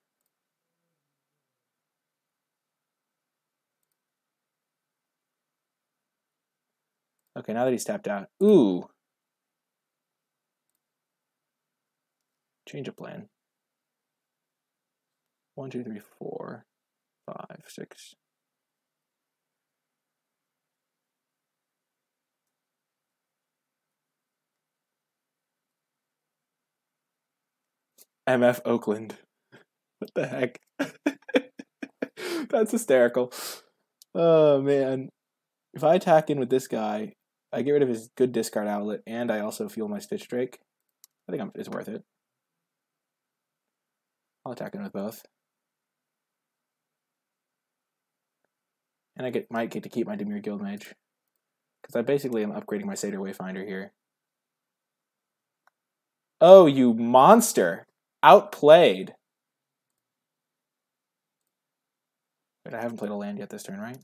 Okay, now that he's tapped out. Ooh. Change of plan. 1, 2, 3, 4, 5, 6. MF Oakland. What the heck? That's hysterical. Oh, man. If I attack in with this guy, I get rid of his good discard outlet, and I also fuel my Stitch Drake. I think it's worth it. I'll attack in with both. And I might get to keep my Dimir Guildmage. Because I basically am upgrading my Satyr Wayfinder here. Oh, you monster! Outplayed! Wait, I haven't played a land yet this turn, right?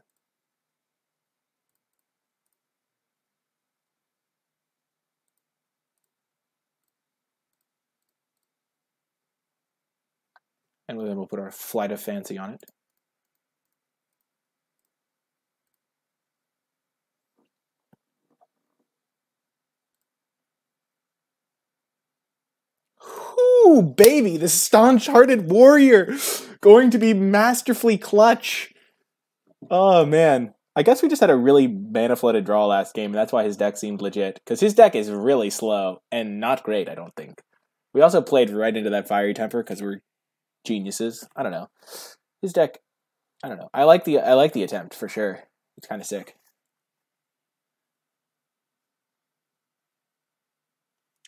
And then we'll put our Flight of Fancy on it. Ooh, baby, the staunch-hearted warrior going to be masterfully clutch. Oh, man. I guess we just had a really mana-flooded draw last game, and that's why his deck seemed legit. Because his deck is really slow, and not great, I don't think. We also played right into that Fiery Temper, because we're geniuses. I don't know. His deck, I don't know. I like the attempt, for sure. It's kind of sick.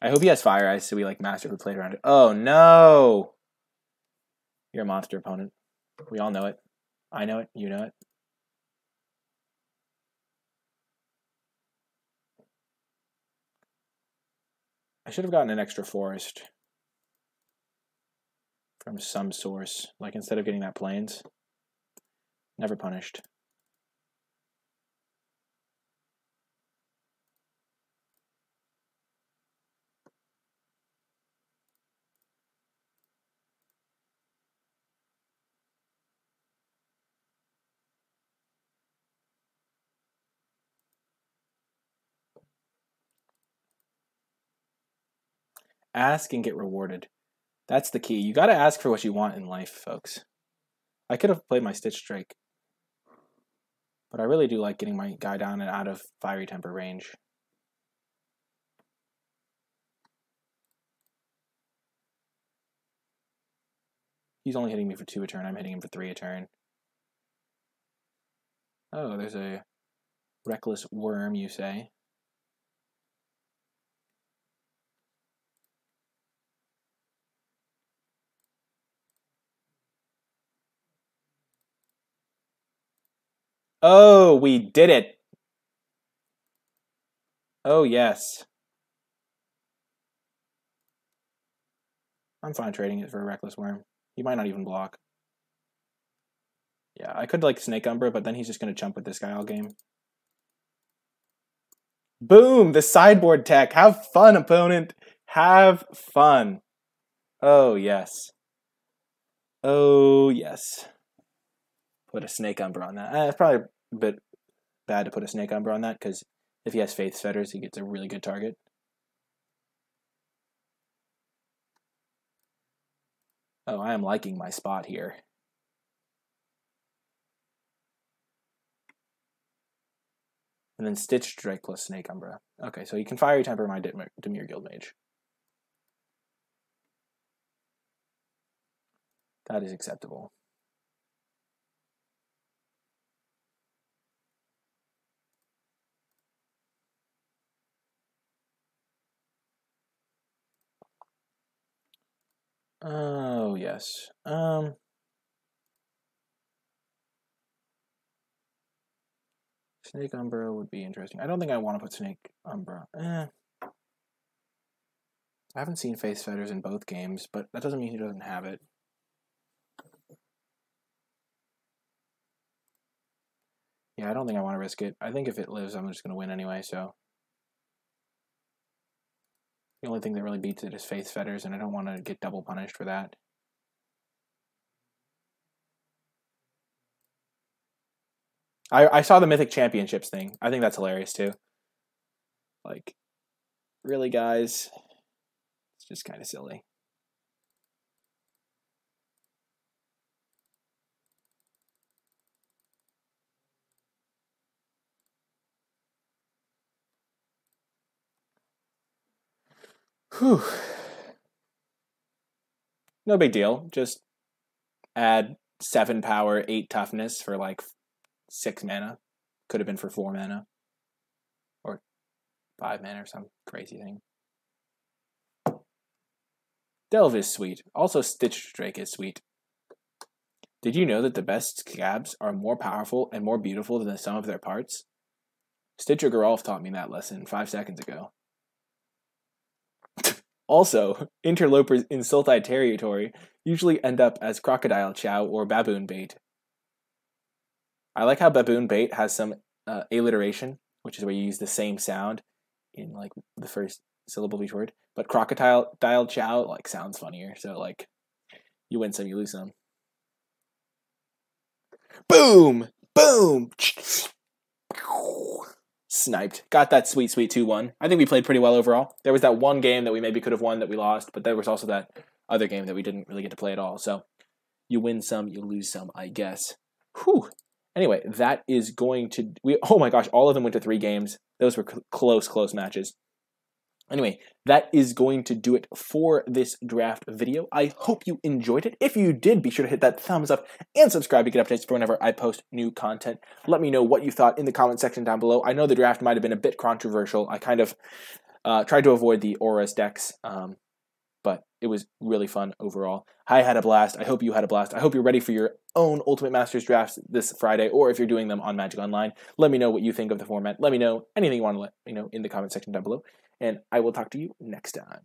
I hope he has Fire Eyes so we like masterfully played around it. Oh no! You're a monster opponent. We all know it. I know it. You know it. I should have gotten an extra forest from some source. Like instead of getting that plains. Never punished. Ask and get rewarded. That's the key. You gotta ask for what you want in life, folks. I could have played my Stitch Drake. But I really do like getting my guy down and out of Fiery Temper range. He's only hitting me for 2 a turn. I'm hitting him for 3 a turn. Oh, there's a Reckless Worm, you say. Oh, we did it! Oh, yes. I'm fine trading it for a Reckless Worm. He might not even block. Yeah, I could like Snake Umbra, but then he's just going to chump with this guy all game. Boom! The sideboard tech! Have fun, opponent! Have fun! Oh, yes. Oh, yes. Put a Snake Umbra on that. It's probably a bit bad to put a Snake Umbra on that, because if he has Faith's Fetters, he gets a really good target. Oh, I am liking my spot here. And then Stitch Drake plus Snake Umbra. Okay, so you can Fiery Temper my Dimir Guildmage. That is acceptable. Oh, yes. Snake Umbra would be interesting. I don't think I want to put Snake Umbra. I haven't seen Faith's Fetters in both games, but that doesn't mean he doesn't have it. Yeah, I don't think I want to risk it. I think if it lives, I'm just going to win anyway, so. The only thing that really beats it is Faith's Fetters, and I don't want to get double punished for that. I saw the Mythic Championships thing. I think that's hilarious, too. Like, really, guys? It's just kind of silly. Whew. No big deal. Just add 7 power, 8 toughness for like 6 mana. Could have been for 4 mana. Or 5 mana or some crazy thing. Delve is sweet. Also, Stitch Drake is sweet. Did you know that the best scabs are more powerful and more beautiful than the sum of their parts? Stitcher Geralf taught me that lesson 5 seconds ago. Also, interlopers in Sultai territory usually end up as crocodile chow or baboon bait. I like how baboon bait has some alliteration, which is where you use the same sound in like the first syllable of each word. But crocodile chow like sounds funnier, so like you win some, you lose some. Boom! Boom! Sniped. Got that sweet 2-1. I think we played pretty well overall. There was that one game that we maybe could have won that we lost, but there was also that other game that we didn't really get to play at all. So you win some, you lose some, I guess. Whew. Anyway, that is going to... oh my gosh, all of them went to 3 games. Those were close matches. Anyway, that is going to do it for this draft video. I hope you enjoyed it. If you did, be sure to hit that thumbs up and subscribe to get updates for whenever I post new content. Let me know what you thought in the comment section down below. I know the draft might have been a bit controversial. I kind of tried to avoid the Auras decks, but it was really fun overall. I had a blast. I hope you had a blast. I hope you're ready for your own Ultimate Masters drafts this Friday, or if you're doing them on Magic Online. Let me know what you think of the format. Let me know anything you want to let me know in the comment section down below. And I will talk to you next time.